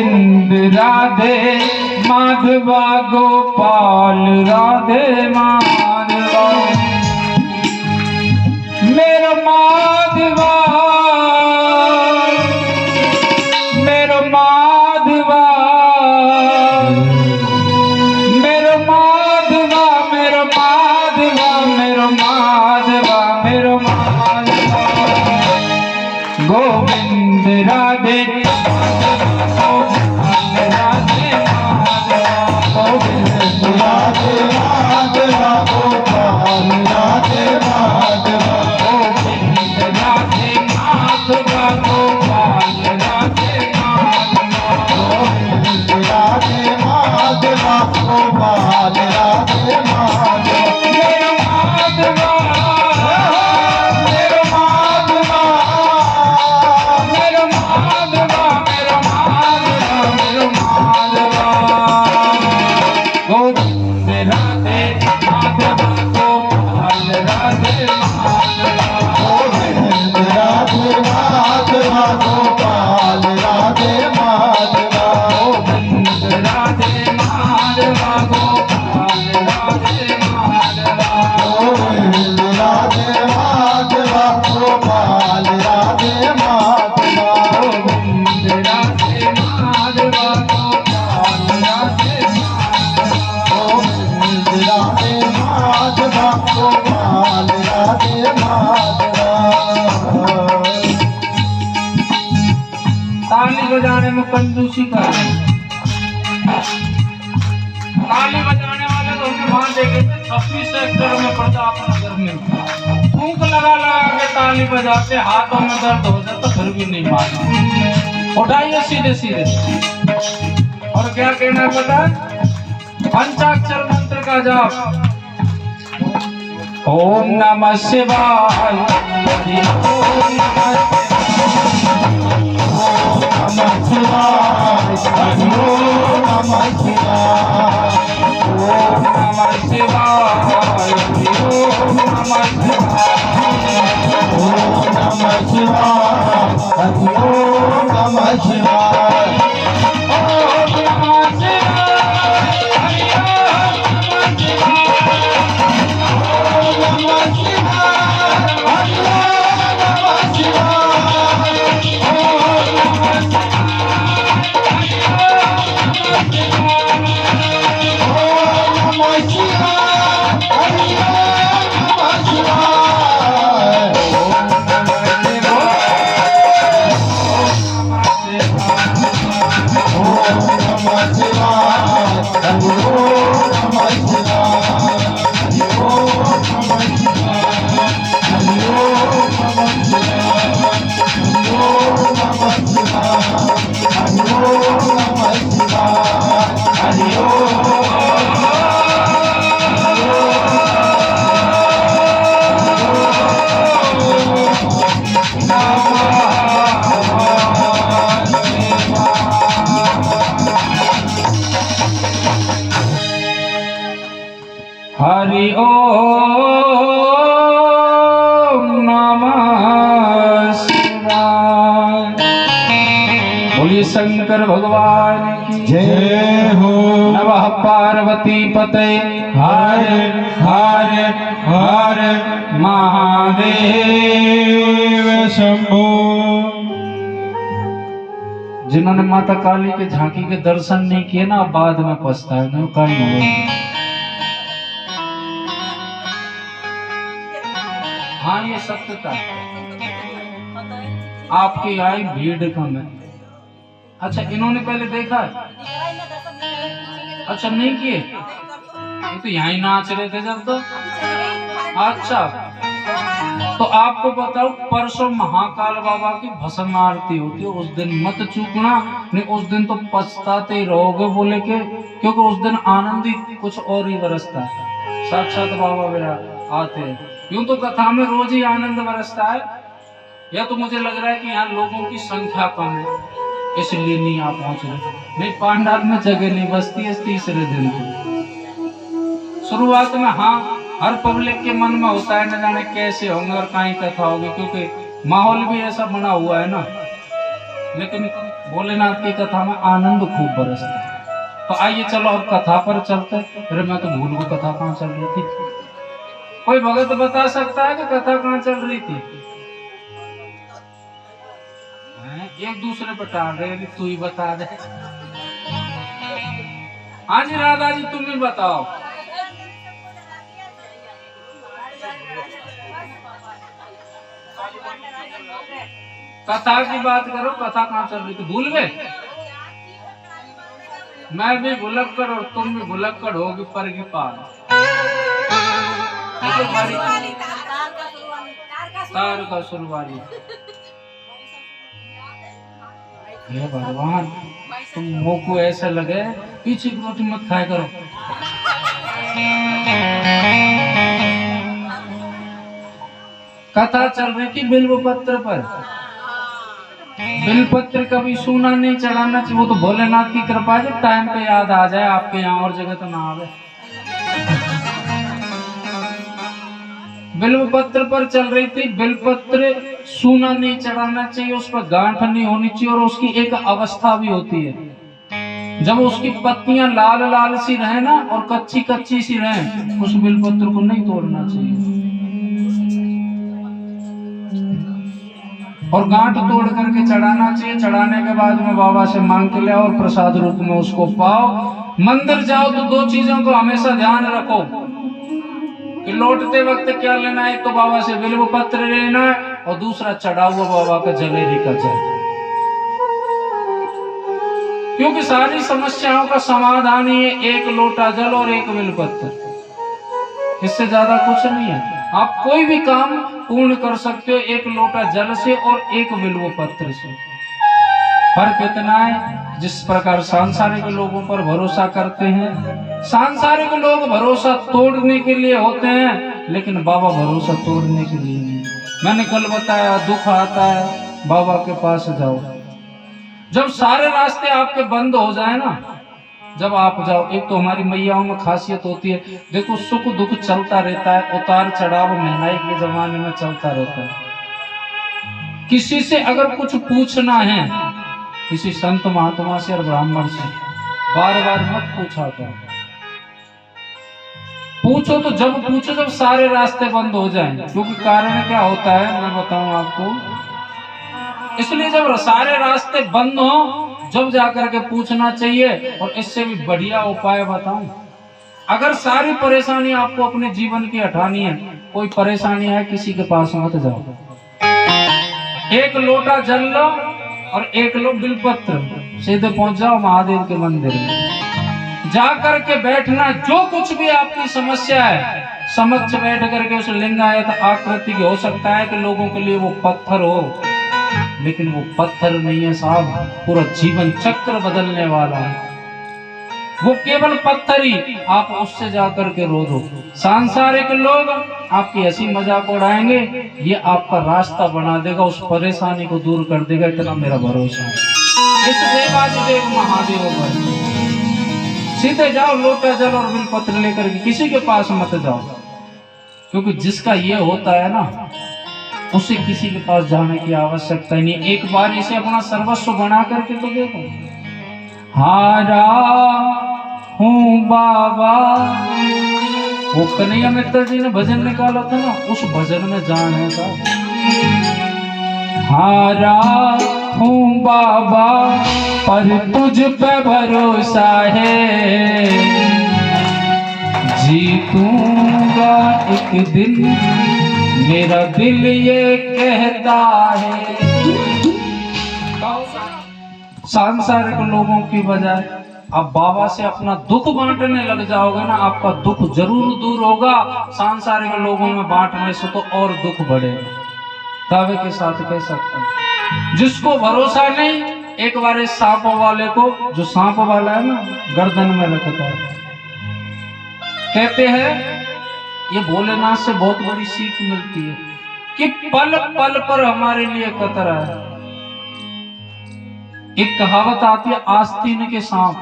गोविंद राधे माधवा गोपाल राधे माधवा मेरो माधवा मेरो माधवा मेरो माधवा मेरो माधवा मेरो माधवा मेरो माधवा गोविंद राधे राधे गोविंद राधे माधवा गोपाल राधे माधवा गोविंद राधे माधवा गोपाल राधे माधवा गोविंद राधे माधवा गोपाल राधे माधवा मेरो माधवा मेरो माधवा मेरो माधवा मेरो माधवा मेरो माधवा गोविंद राधे माधवा गोपाल राधे माधवा गोविंद राधे माधवा गोपाल राधे माधवा गोविंद राधे माधवा गोपाल राधे माधवा गोविंद राधे माधवा गोपाल राधे माधवा गोविंद राधे माधवा गोपाल राधे माधवा गोविंद राधे माधवा गोपाल राधे माधवा। ताली बजाने में कंजूसी कर ताली बजाने वाले तो हमें वहां देखे थे 26 सेक्टर में प्रताप नगर में फूंक लगा लगा के ताली बजाते हाथों में दर्द हो जाता फिर भी नहीं माना। उठाइए सीधे सीधे और क्या कहना पता पंचाक्षर मंत्र का जाप ओम नमः शिवाय ओम नमः शिवाय ओम नमः शिवाय ओम नमः शिवाय ओम नमः शिवाय ओम नमः शिवाय ओम नमः हरि ओम नमः शिवाय। बोलिए शंकर भगवान की जय हो। नमः पार्वती पते हर हर हर महादेव शंभो। जिन्होंने माता काली के झांकी के दर्शन नहीं किए ना बाद में पछताए ना कहीं हो। हाँ ये सत्यता आपकी आई भीड़ कम है। अच्छा इन्होंने पहले देखा है? अच्छा नहीं किए ये तो यहाँ ही नाच रहे थे जब तो। अच्छा तो आपको बताओ परसों महाकाल बाबा की भस्म आरती होती है उस दिन मत चूकना नहीं उस दिन तो पछताते ही रहोगे बोले के क्योंकि उस दिन आनंद ही कुछ और ही बरसता है। साक्षात बाबा मेरा आते हैं यूं तो कथा में रोज ही आनंद बरसता है या तो मुझे लग रहा है कि यहाँ लोगों की संख्या कम है इसलिए नहीं आ पहुंच रहे। नहीं पांडाल में जगह नहीं बसती है तीसरे दिन को। शुरुआत में हाँ हर पब्लिक के मन में होता है न जाने कैसे होंगे और कहीं कथा होगी क्योंकि माहौल भी ऐसा बना हुआ है ना। लेकिन भोलेनाथ की कथा में आनंद खूब बरसता है। तो आइए चलो अब कथा पर चलते। अरे मैं तो भूल गई कथा कहाँ चल रही थी। कोई भगत बता सकता है कि कथा कहाँ चल रही थी? एक दूसरे पर टाल रहे, तू ही बता दे। हाँ जी राधा जी तुम ही बताओ। कथा की बात करो, कथा कहाँ चल रही थी? भूल गए? मैं भी भुलक्कड़ और तुम भी भुलक्कड़ होगी पर की पार। तार का सुरवाली। हे भगवान तुम मुंह को ऐसा लगे पीछे की रोटी मत खाया करो। कथा चल रही थी बिल्व पत्र पर। बिल पत्र कभी सूना नहीं चढ़ाना चाहिए, वो तो भोलेनाथ की कृपा है, जब टाइम पे याद आ जाए। आपके यहाँ और जगह तो ना आवे। बिल्व पत्र पर चल रही थी। बिल पत्र सूना नहीं चढ़ाना चाहिए, उस पर गांठ नहीं होनी चाहिए, और उसकी एक अवस्था भी होती है जब उसकी पत्तियां लाल लाल सी रहे ना और कच्ची कच्ची सी रहे, उस बिल पत्र को नहीं तोड़ना चाहिए। और गांठ तोड़ करके चढ़ाना चाहिए। चढ़ाने के बाद में बाबा से मांग के ले और प्रसाद रूप में उसको पाओ। मंदिर जाओ तो दो चीजों को हमेशा ध्यान रखो कि लौटते वक्त क्या लेना है। तो बाबा से बिल्व पत्र लेना है और दूसरा चढ़ा हुआ बाबा का जलेरी का जल, क्योंकि सारी समस्याओं का समाधान ही है एक लोटा जल और एक बिल्व पत्र। इससे ज्यादा कुछ नहीं है। आप कोई भी काम पूर्ण कर सकते हो एक लोटा जल से और एक बिल्व पत्र से। फर्क इतना है जिस प्रकार सांसारिक लोगों पर भरोसा करते हैं, सांसारिक लोग भरोसा तोड़ने के लिए होते हैं, लेकिन बाबा भरोसा तोड़ने के लिए नहीं। मैंने कल बताया दुख आता है बाबा के पास जाओ। जब सारे रास्ते आपके बंद हो जाए ना, जब आप जाओ, एक तो हमारी मैयाओं में खासियत होती है, देखो सुख दुख चलता रहता है, उतार चढ़ाव महंगाई के जमाने में चलता रहता है। किसी से अगर कुछ पूछना है, किसी संत महात्मा से और ब्राह्मण से, बार बार मत पूछा करो। पूछो तो जब पूछो जब सारे रास्ते बंद हो जाएं, क्योंकि कारण क्या होता है मैं बताऊं आपको। इसलिए जब सारे रास्ते बंद हो जब जाकर के पूछना चाहिए। और इससे भी बढ़िया उपाय बताऊं, अगर सारी परेशानी आपको अपने जीवन की हटानी है, कोई परेशानी है किसी के पास मत जाओ, एक लोटा जल लो और एक लो बिलपत्र, सीधे पहुंच जाओ महादेव के मंदिर में। जाकर के बैठना, जो कुछ भी आपकी समस्या है समक्ष बैठ करके उस लिंगायत आकृति की, हो सकता है कि लोगों के लिए वो पत्थर हो, लेकिन वो पत्थर नहीं है साहब, पूरा जीवन चक्र बदलने वाला है। वो केवल पत्थर ही, आप उससे जाकर के रो दो। सांसारिक लोग आपकी हंसी मजाक उड़ाएंगे, ये आपका रास्ता बना देगा, उस परेशानी को दूर कर देगा, इतना मेरा भरोसा है। इस देवाधिदेव महादेव पर सीधे जाओ, लोटा जल और बिलपत्र लेकर के, किसी के पास मत जाओ, क्योंकि जिसका ये होता है ना उसे किसी के पास जाने की आवश्यकता नहीं। एक बार इसे अपना सर्वस्व बना करके तो देखो। हारा हूँ बाबा, वो कन्हैया मित्र जी ने भजन निकाला था ना, उस भजन में जान है साहब। हारा हूँ बाबा पर तुझ पे भरोसा है, जीतूंगा एक दिन मेरा दिल ये कहता है। सांसारिक लोगों की बजाय आप बाबा से अपना दुख बांटने लग जाओगे ना, आपका दुख जरूर दूर होगा। सांसारिक लोगों में बांटने से तो और दुख बढ़ेगा। दावे के साथ कह सकते हैं, जिसको भरोसा नहीं, एक बार इस सांप वाले को, जो सांप वाला है ना गर्दन में रखता है, कहते हैं ये भोलेनाथ से बहुत बड़ी सीख मिलती है कि पल पल पर हमारे लिए खतरा है। एक कहावत आती है आस्तीन के सांप।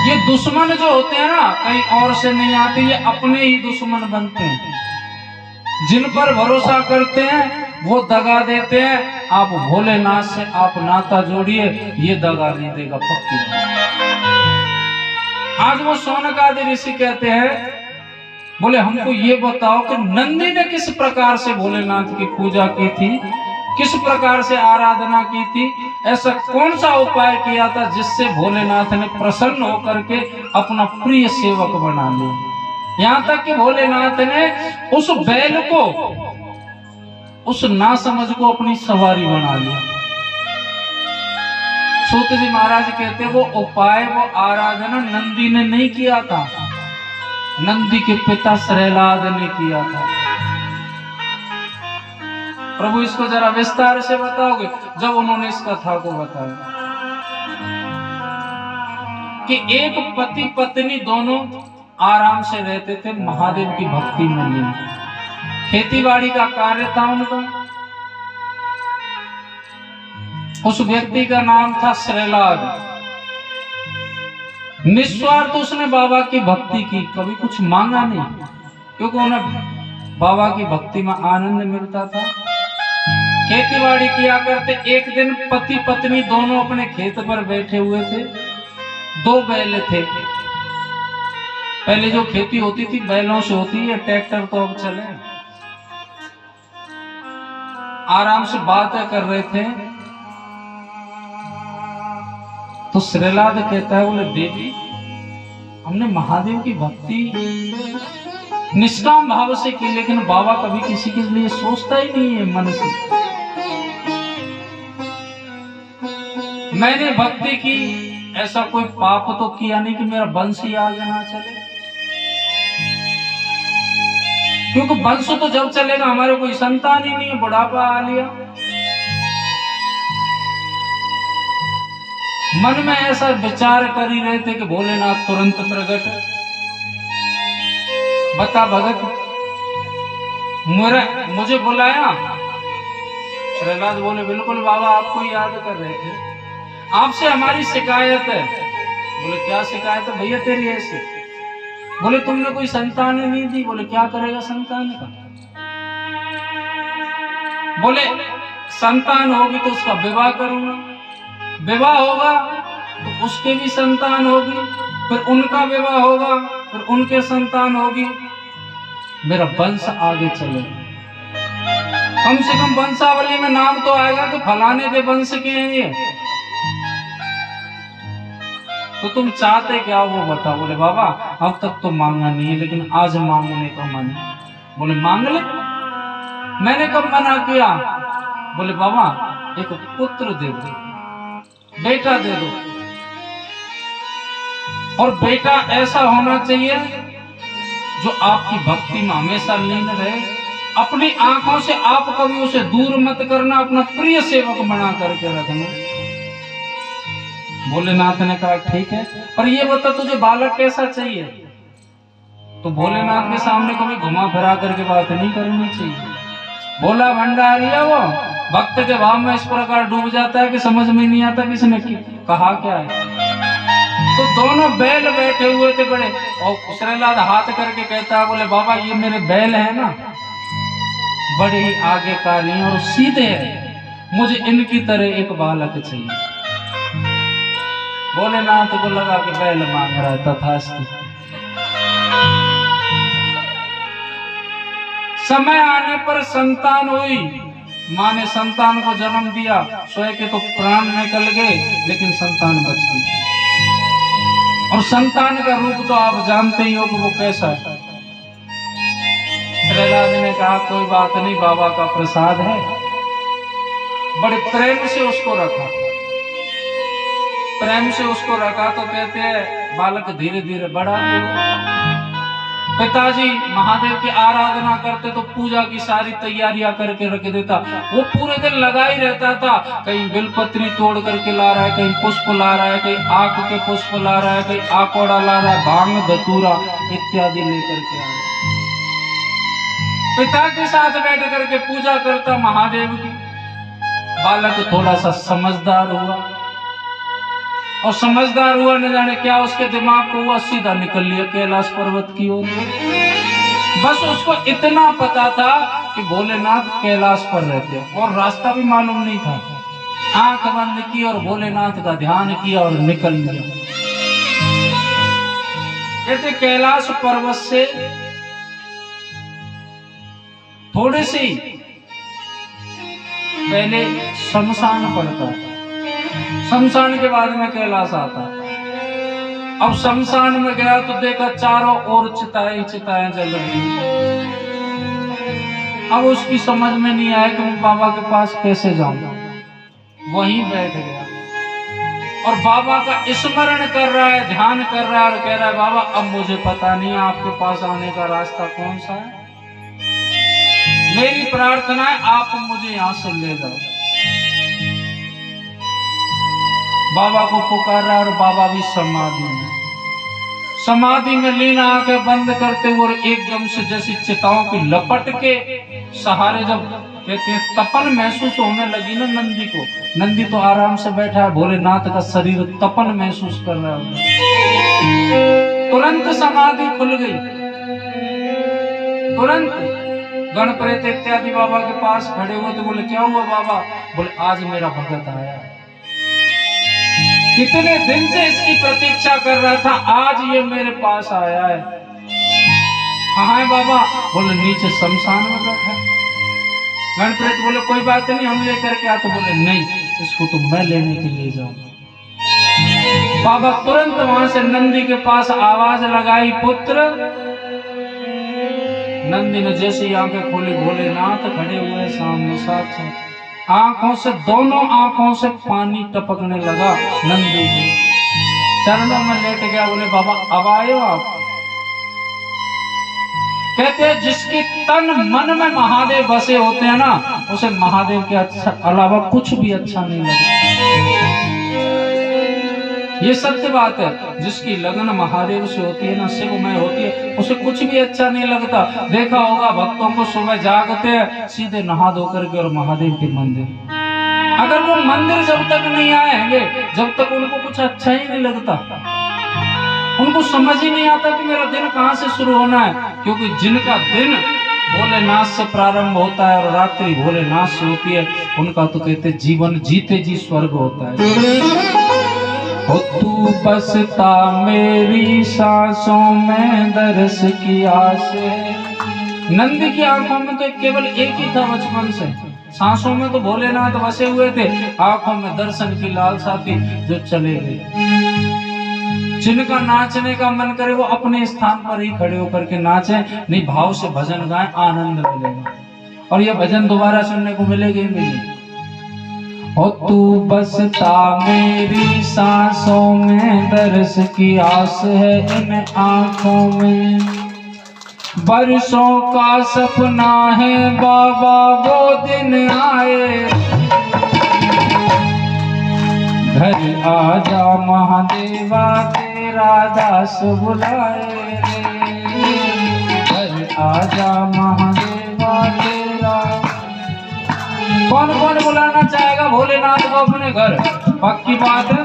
ये दुश्मन जो होते हैं ना, कहीं और से नहीं आते, ये अपने ही दुश्मन बनते हैं। जिन पर भरोसा करते हैं वो दगा देते हैं। आप भोलेनाथ से आप नाता जोड़िए, ये दगा नहीं देगा पक्की। आज वो शौनक आदि ऋषि कहते हैं, बोले हमको ये बताओ कि नंदी ने किस प्रकार से भोलेनाथ की पूजा की थी, किस प्रकार से आराधना की थी, ऐसा कौन सा उपाय किया था जिससे भोलेनाथ ने प्रसन्न होकर के अपना प्रिय सेवक बना लिया। यहां तक कि भोलेनाथ ने उस बैल को, उस नासमझ को अपनी सवारी बना लिया। सूत जी महाराज कहते वो उपाय, वो आराधना नंदी ने नहीं किया था, नंदी के पिता श्रेलाद ने किया था। प्रभु इसको जरा विस्तार से बताओगे। जब उन्होंने इस कथा को बताया कि एक पति पत्नी दोनों आराम से रहते थे, महादेव की भक्ति में लीन, खेतीबाड़ी का कार्य था उनका। उस व्यक्ति का नाम था श्रेलाद। निस्वार्थ उसने बाबा की भक्ति की, कभी कुछ मांगा नहीं, क्योंकि उन्हें बाबा की भक्ति में आनंद मिलता था। खेतीबाड़ी किया करते। एक दिन पति पत्नी दोनों अपने खेत पर बैठे हुए थे। दो बैल थे। पहले जो खेती होती थी बैलों से होती है, ट्रैक्टर तो अब चले। आराम से बातें कर रहे थे तो श्रीलाद कहता है, बोले देवी हमने महादेव की भक्ति निष्काम भाव से की, लेकिन बाबा कभी किसी के लिए सोचता ही नहीं है मन से। मैंने भक्ति की, ऐसा कोई पाप तो किया नहीं कि मेरा वंश ही आगे ना चले, क्योंकि वंश तो जब चलेगा, हमारे कोई संतान ही नहीं है, बुढ़ापा आ लिया। मन में ऐसा विचार कर ही रहे थे कि भोलेनाथ तुरंत प्रकट। बता भगत, मुझे बुलाया? प्रहलाद बोले बिल्कुल बाबा, आपको याद कर रहे थे, आपसे हमारी शिकायत है। बोले क्या शिकायत है भैया तेरी ऐसी? बोले तुमने कोई संतान नहीं दी। बोले क्या करेगा संतान का? बोले संतान होगी तो उसका विवाह करूंगा, विवाह होगा तो उसके भी संतान होगी, फिर उनका विवाह होगा, फिर उनके संतान होगी, मेरा वंश आगे चलेगा। कम से कम वंशावली में नाम तो आएगा कि फलाने के वंश के हैं ये। तो तुम चाहते क्या वो बताओ। बोले बाबा अब तक तो मांगा नहीं है, लेकिन आज मांगने का मन है। बोले मांग ले। मैंने कब मना किया? बोले बाबा एक पुत्र दे दो, बेटा दे दो, और बेटा ऐसा होना चाहिए जो आपकी भक्ति में हमेशा लीन रहे। अपनी आंखों से आप कभी उसे दूर मत करना, अपना प्रिय सेवक बना करके रखना। भोलेनाथ ने कहा ठीक है, पर ये बता तुझे बालक कैसा चाहिए? तो भोलेनाथ के सामने कभी घुमा फिरा करके बात नहीं करनी चाहिए। भोला भंडारी है वो, भक्त के भाव में इस प्रकार डूब जाता है कि समझ में नहीं आता किसने कहा क्या है। तो दोनों बैल बैठे हुए थे बड़े, और श्रीलाद हाथ करके कहता है, बोले बाबा ये मेरे बैल है ना, बड़े ही आज्ञाकारी हैं और सीधे हैं, मुझे इनकी तरह एक बालक चाहिए। भोलेनाथ को लगा कि बैल मांग रहा है, तथास्तु। समय आने पर संतान हुई, माँ ने संतान को जन्म दिया। स्वयं के तो प्राण निकल गए, लेकिन संतान बच गई। और संतान का रूप तो आप जानते ही हो कि वो कैसा है। श्रीलाद ने कहा कोई बात नहीं, बाबा का प्रसाद है। बड़े प्रेम से उसको रखा, प्रेम से उसको रखा। तो कहते हैं बालक धीरे धीरे बड़ा हुआ। पिताजी महादेव की आराधना करते तो पूजा की सारी तैयारियां करके रख देता। वो पूरे दिन लगा ही रहता था, कहीं बिलपत्री तोड़ करके ला रहा है, कहीं पुष्प ला रहा है, कहीं आक के पुष्प ला रहा है, कहीं आकोड़ा ला रहा है, भांग धतूरा इत्यादि लेकर के आ रहा। पिता के साथ बैठ करके पूजा करता महादेव की। बालक थोड़ा सा समझदार हुआ, और समझदार हुआ न जाने क्या उसके दिमाग को हुआ, सीधा निकल लिया कैलाश पर्वत की ओर। बस उसको इतना पता था कि भोलेनाथ कैलाश पर रहते हैं और रास्ता भी मालूम नहीं था। आंख बंद की और भोलेनाथ का ध्यान किया और निकल लिया। कहते कैलाश पर्वत से थोड़े से पहले शमशान पड़ता, शमशान के बाद में कैलाश आता। अब शमशान में गया तो देखा चारों ओर चिताएं चिताएं जल रही। अब उसकी समझ में नहीं आया कि मैं बाबा के पास कैसे जाऊंगा। वहीं बैठ गया और बाबा का स्मरण कर रहा है, ध्यान कर रहा है और कह रहा है बाबा अब मुझे पता नहीं आपके पास आने का रास्ता कौन सा है। मेरी प्रार्थना है आप मुझे यहां से ले जाओ। बाबा को पुकार रहा और बाबा भी समाधि में लीन आंखें बंद करते हुए और एकदम से जैसी चिताओं की लपट के सहारे जब कहते हैं तपन महसूस होने लगी ना नंदी को। नंदी तो आराम से बैठा है, भोलेनाथ का शरीर तपन महसूस कर रहा है। तुरंत समाधि खुल गई, तुरंत गणप्रेत इत्यादि बाबा के पास खड़े हुए तो बोले क्या हुआ बाबा? बोले आज मेरा भगत आया है, कितने दिन से इसकी प्रतीक्षा कर रहा था, आज ये मेरे पास आया है। कहाँ है बाबा? बोले नीचे शमशान में बैठा है। गणप्रेत बोले कोई बात नहीं हम लेकर के आते। बोले नहीं, इसको तो मैं लेने के लिए जाऊंगा। बाबा तुरंत वहां से नंदी के पास आवाज लगाई, पुत्र। नंदी ने जैसे ही आंखें खोली, भोलेनाथ खड़े हुए सामने साथ, आंखों से दोनों आंखों से पानी टपकने लगा। नंदी के चरणों में लेट गया। बोले बाबा अब आए हो आप? कहते हैं जिसके तन मन में महादेव बसे होते हैं ना, उसे महादेव के अच्छा अलावा कुछ भी अच्छा नहीं लगता। ये सत्य बात है। जिसकी लगन महादेव से होती है ना, शिवमय होती है, उसे कुछ भी अच्छा नहीं लगता। देखा होगा भक्तों को सुबह जागते हैं सीधे नहा धो करके और महादेव के मंदिर। अगर वो मंदिर जब तक नहीं आएंगे, जब तक उनको कुछ अच्छा ही नहीं लगता, उनको समझ ही नहीं आता कि मेरा दिन कहाँ से शुरू होना है। क्योंकि जिनका दिन भोलेनाथ से प्रारंभ होता है और रात्रि भोलेनाथ से होती है, उनका तो कहते जीवन जीते जी स्वर्ग होता है। तू बसता मेरी सांसों में दर्श की आस। नंदी की आंखों में तो केवल एक ही था बचपन से, सांसों में तो भोलेनाथ बसे हुए थे, आंखों में दर्शन की लालसा थी जो चले गए। जिनका नाचने का मन करे वो अपने स्थान पर ही खड़े होकर के नाचे, नहीं भाव से भजन गाए, आनंद मिलेगा। और ये भजन दोबारा सुनने को मिलेगा ही मिलेगा। ओ तू बसता मेरी सांसों में दर्श की आस है इन आंखों में, बरसों का सपना है बाबा वो दिन आए। घर आजा महादेवा तेरा दास बुलाए रे, घर आजा महादेवा तेरा। कौन कौन बुलाना चाहेगा भोलेनाथ को अपने घर? पक्की बात है,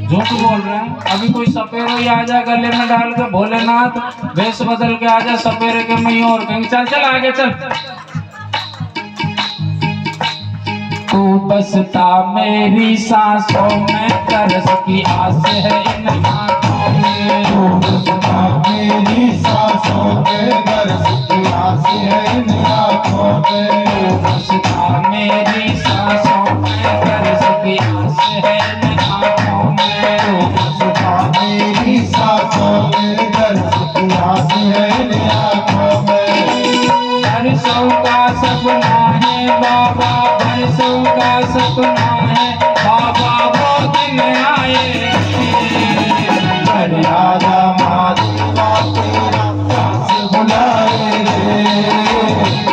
झूठ बोल रहे हैं। अभी कोई सपेरे ही आ जाए गले में डाल के, भोलेनाथ वेश बदल के आ जाए सपेरे के मई और कहीं चल चल आगे चल। तू बसता मेरी सांसों में तरस की आस है इन आँखों में, तू बसता मेरी सांसों में तरस की आस है इन आँखों में, तू बसता मेरी सांसों में तरस की आस है इन आँखों में, तू बसता मेरी सांसों में तरस की आस है इन आँखों में। बरसों का सपना है बाबा, बरसों का सपना है बाबा वो दिन आए। घर आजा महादेवा तेरा दास बुलाए रे,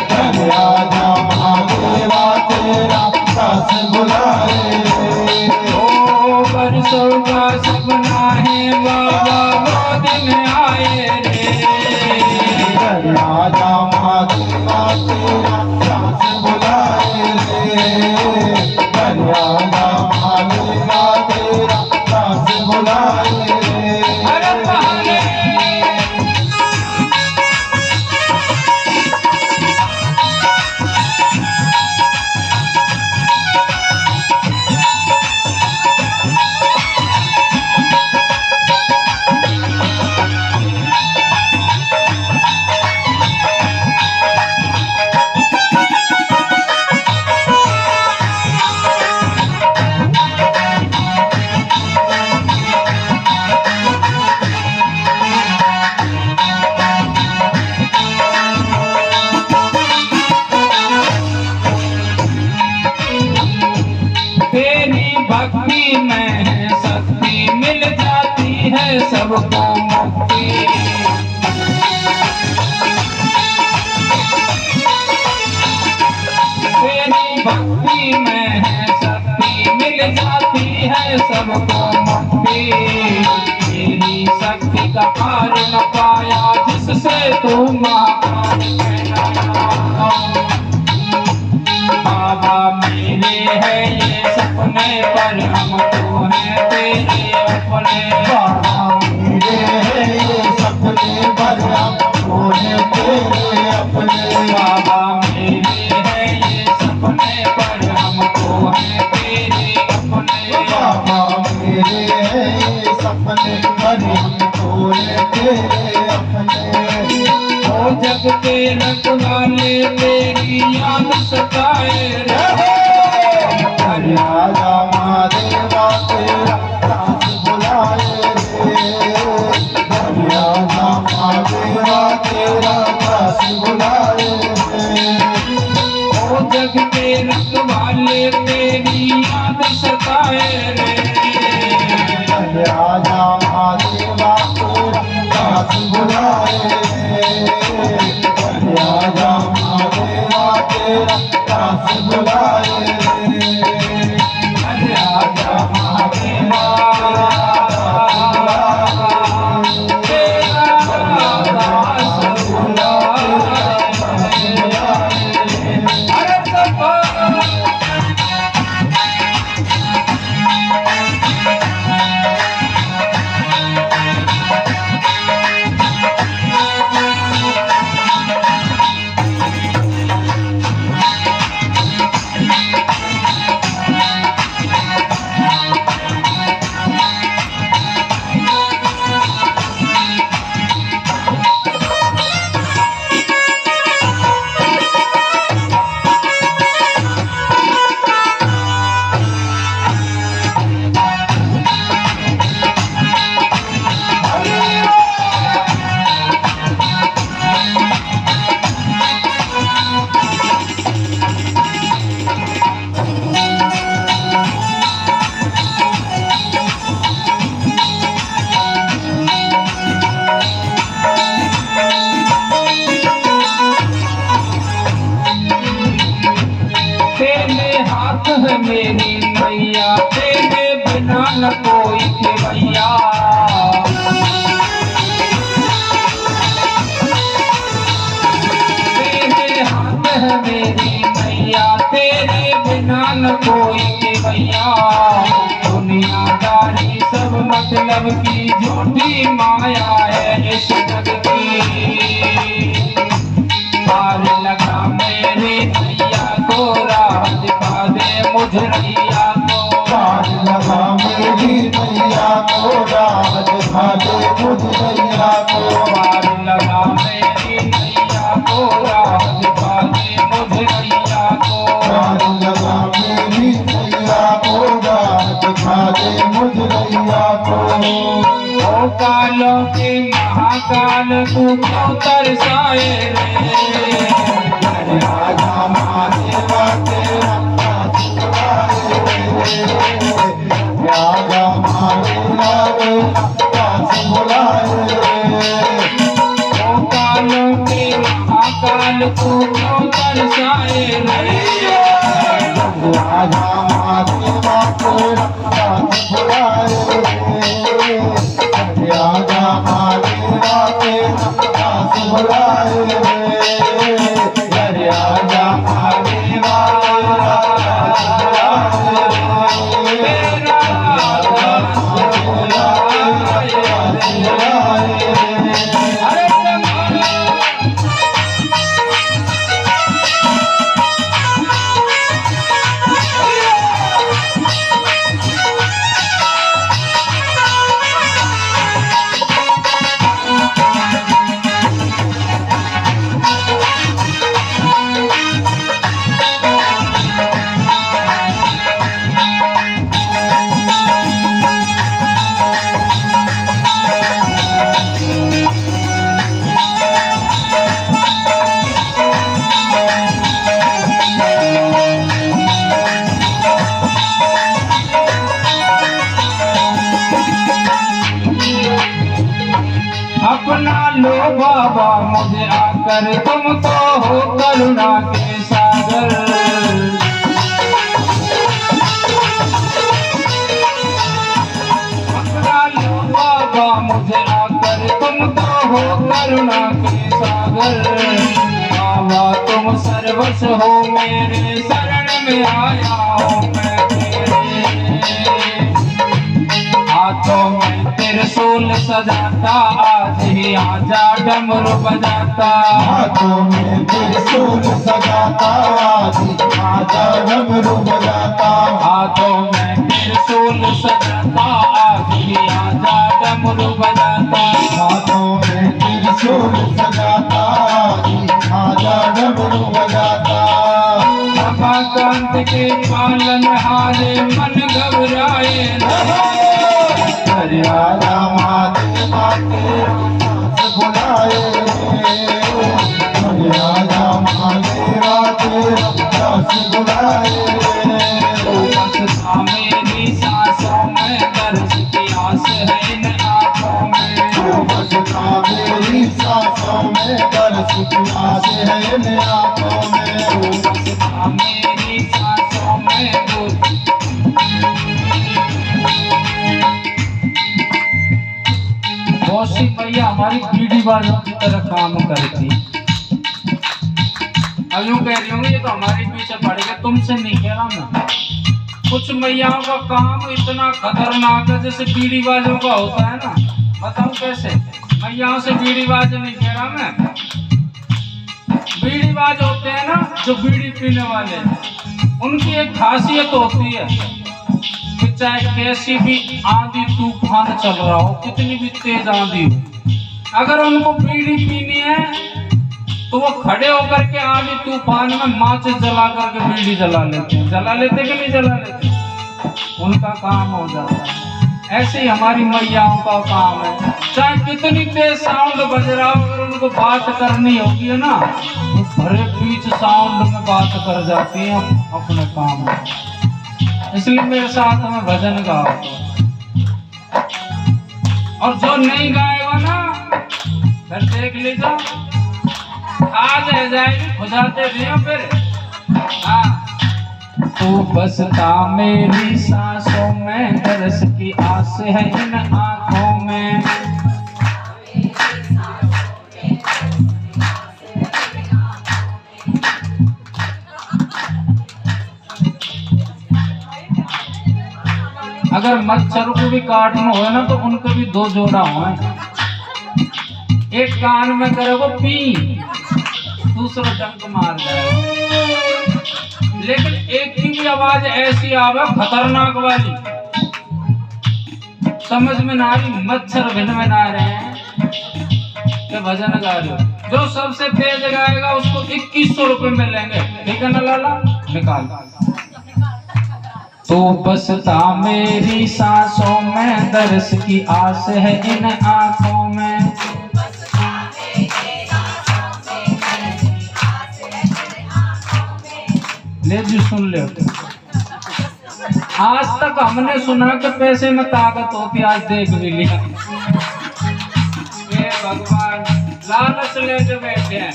घर आजा महादेवा तेरा दास बुलाए रे। ओ बरसों का सपना है बाबा वो दिन आए रे, घर आजा महादेवा तेरा दास बुलाए रे। सबको मुक्ति। तेरी भक्ति में है शक्ति, मिल जाती है सबको मुक्ति। तेरी शक्ति का पार न पाया जिससे तू महाकाल कहलाया। बाबा मेरे है ये सपने पर हम तो हैं तेरे अपने। बाबा मेरे है ये सपने पर हम तो हैं तेरे अपने। बाबा मेरे है ये सपने पर हम तो हैं तेरे अपने। बाबा मेरे है ये सपने पर हम तो हैं तेरे अपने। ओ जग के रखवाले तेरी याद सताए रे। राजा महादेवा तेरा दास बुलाए रे। राजा महादेवा तेरा दास बुलाए रे। ओ जग के रखवाले तेरी याद सताए रे। राजा महादेवा तेरा दास बुलाए रे। राजा महादेवा तेरा दास बुलाए रे। राजा महादेवा तेरा दास बुलाए। अरे सबको है मेरी मैया, तेरे बिना न कोई खेवैया। तेरे हाथ है मेरी मैया, तेरे बिना न कोई खेवैया। दुनियादारी सब मतलब की झूठी माया है इस जग की। पार लगा मेरे मैया को, राह दिखा दे मुझे रैया को। पार लगा मेरी मैया को, राह दिखा दे मुझे रैया को। पार लगा मेरी मैया को, राह दिखा दे मुझे रैया को। पार लगा मेरी मैया को, राह दिखा दे मुझे रैया को। ओ कालों के महाकाल तू क्यों तरसाए रे। राजा महादेवा तेरा दास बुलाए रे। राजा महादेवा तेरा दास बुलाए रे। ओ कालों के महाकाल तू क्यों तरसाए रे। राजा महादेवा तेरा दास बुलाए रे। राजा महादेवा तेरा दास बुलाए रे। राजा महादेवा तेरा दास बुलाए रे। राजा महादेवा तेरा दास बुलाए रे। अरे जमाना लो बाबा मुझे आकर, तुम तो हो करुणा के सागर। पकड़ा लो बाबा मुझे आकर, तुम तो हो करुणा के सागर। बाबा तुम सर्वस्व हो मेरे, शरण में आया हूँ मैं तेरे। हाथों में त्रिशूल सजाता, आज ही आजा डमरू बजाता। हाथों में त्रिशूल सजाता, आज ही आजा डमरू बजाता। हाथों में त्रिशूल सजाता, आज ही आजा डमरू बजाता। हाथों में त्रिशूल सजाता, आज ही आजा डमरू बजाता। रमाकांत के पालन हारे, मन घबराए हरे राजा माते माते दास बुलाए। हरे राजा माते माते दास बुलाए। बसता मेरी सांसों में, दर्श की आस है इन आँखों में। बसता मेरी सांसों में, दर्श की आस है इन आँखों में। बसता मेरी सांसों में, कौशी मैया हमारी बीड़ी बाजों की तरह काम करती। अब यूं कह रही होंगी ये तो हमारे पीछे पड़ गए, तुमसे नहीं कह रहा मैं। कुछ मैयाओं का काम इतना खतरनाक है जैसे बीड़ी बाजों का होता है ना। बताऊं कैसे? मैयाओं से बीड़ी बाज नहीं कह रहा मैं। बीड़ी बाज होते हैं ना जो बीड़ी पीने वाले, उनकी एक खासियत होती है कि चाहे कैसी भी आंधी तूफान चल रहा हो, कितनी भी तेज आंधी हो, अगर उनको बीड़ी पीनी है तो वो खड़े होकर के आंधी तूफान में माचिस जला करके बीड़ी जला लेते हैं। जला लेते कि नहीं जला लेते? उनका काम हो जाता है। ऐसे ही हमारी मैयाओं का काम है, चाहे कितनी तेज साउंड बज रहा हो, अगर उनको बात करनी होगी है ना, वो भरे बीच साउंड में बात कर जाती हैं अपने काम में। इसलिए मेरे साथ में भजन गाओ, और जो नहीं गाएगा ना फिर देख लीजिए आज रह जाएगी, खुजाते दियो फिर। हाँ, तो बसता मेरी सांसों में, दर्श की आस है इन आँखों में। अगर मच्छर को भी काटना हो ना तो उनके भी दो जोड़ा हो, एक कान में करेगा पी, दूसरा डंक मार जाएगा। लेकिन एक की भी आवाज ऐसी आवे खतरनाक वाली, समझ में ना आ रही, मच्छर भिन में ना रहे हैं कि भजन गा रहे हो। जो सबसे तेज गाएगा उसको 2100 रुपए मिलेंगे, ठीक है ना लाला? निकाल। तो बसता मेरी सांसों में, दर्श की आस है इन आँखों में। ले जी सुन ले। आज तक हमने सुना कि पैसे में ताकत होती, आज देख भी लिया। ये भगवान लालच लेके बैठे हैं।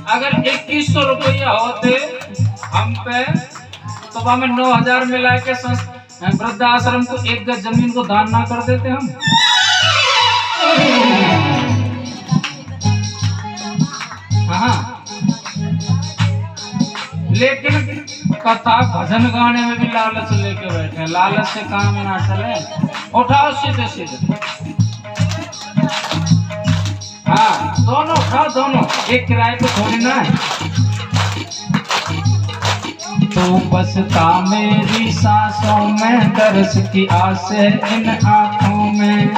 अगर 2100 रुपया होते हम पे तो हमें 9000 मिला के वृद्धाश्रम को एक गज जमीन को दान ना कर देते हम। हाँ, लेकिन कथा भजन गाने में भी लालच लेके बैठे हैं। लालच से काम ना चले, उठाओ सीधे सीधे। हाँ, दोनों उठाओ, दोनों एक किराए पे थोड़ी ना है। तो बसता मेरी सांसों में, दर्श की आस है इन आँखों में।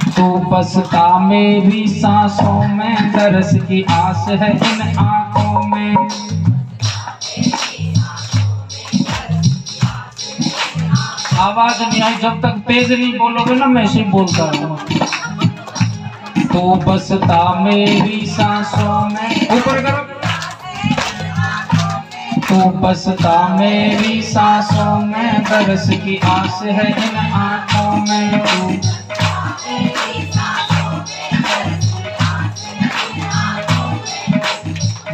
तो बसता मेरी सांसों में, दर्श की आस है इन आँखों में। आवाज नहीं आई, जब तक तेज नहीं बोलोगे ना मैं ऐसे ही बोलता रहूंगा। तो बसता मेरी सांसों में, ऊपर करो। तू बसता मेरी सांसों में, दर्श की आस है इन आंखों में। तू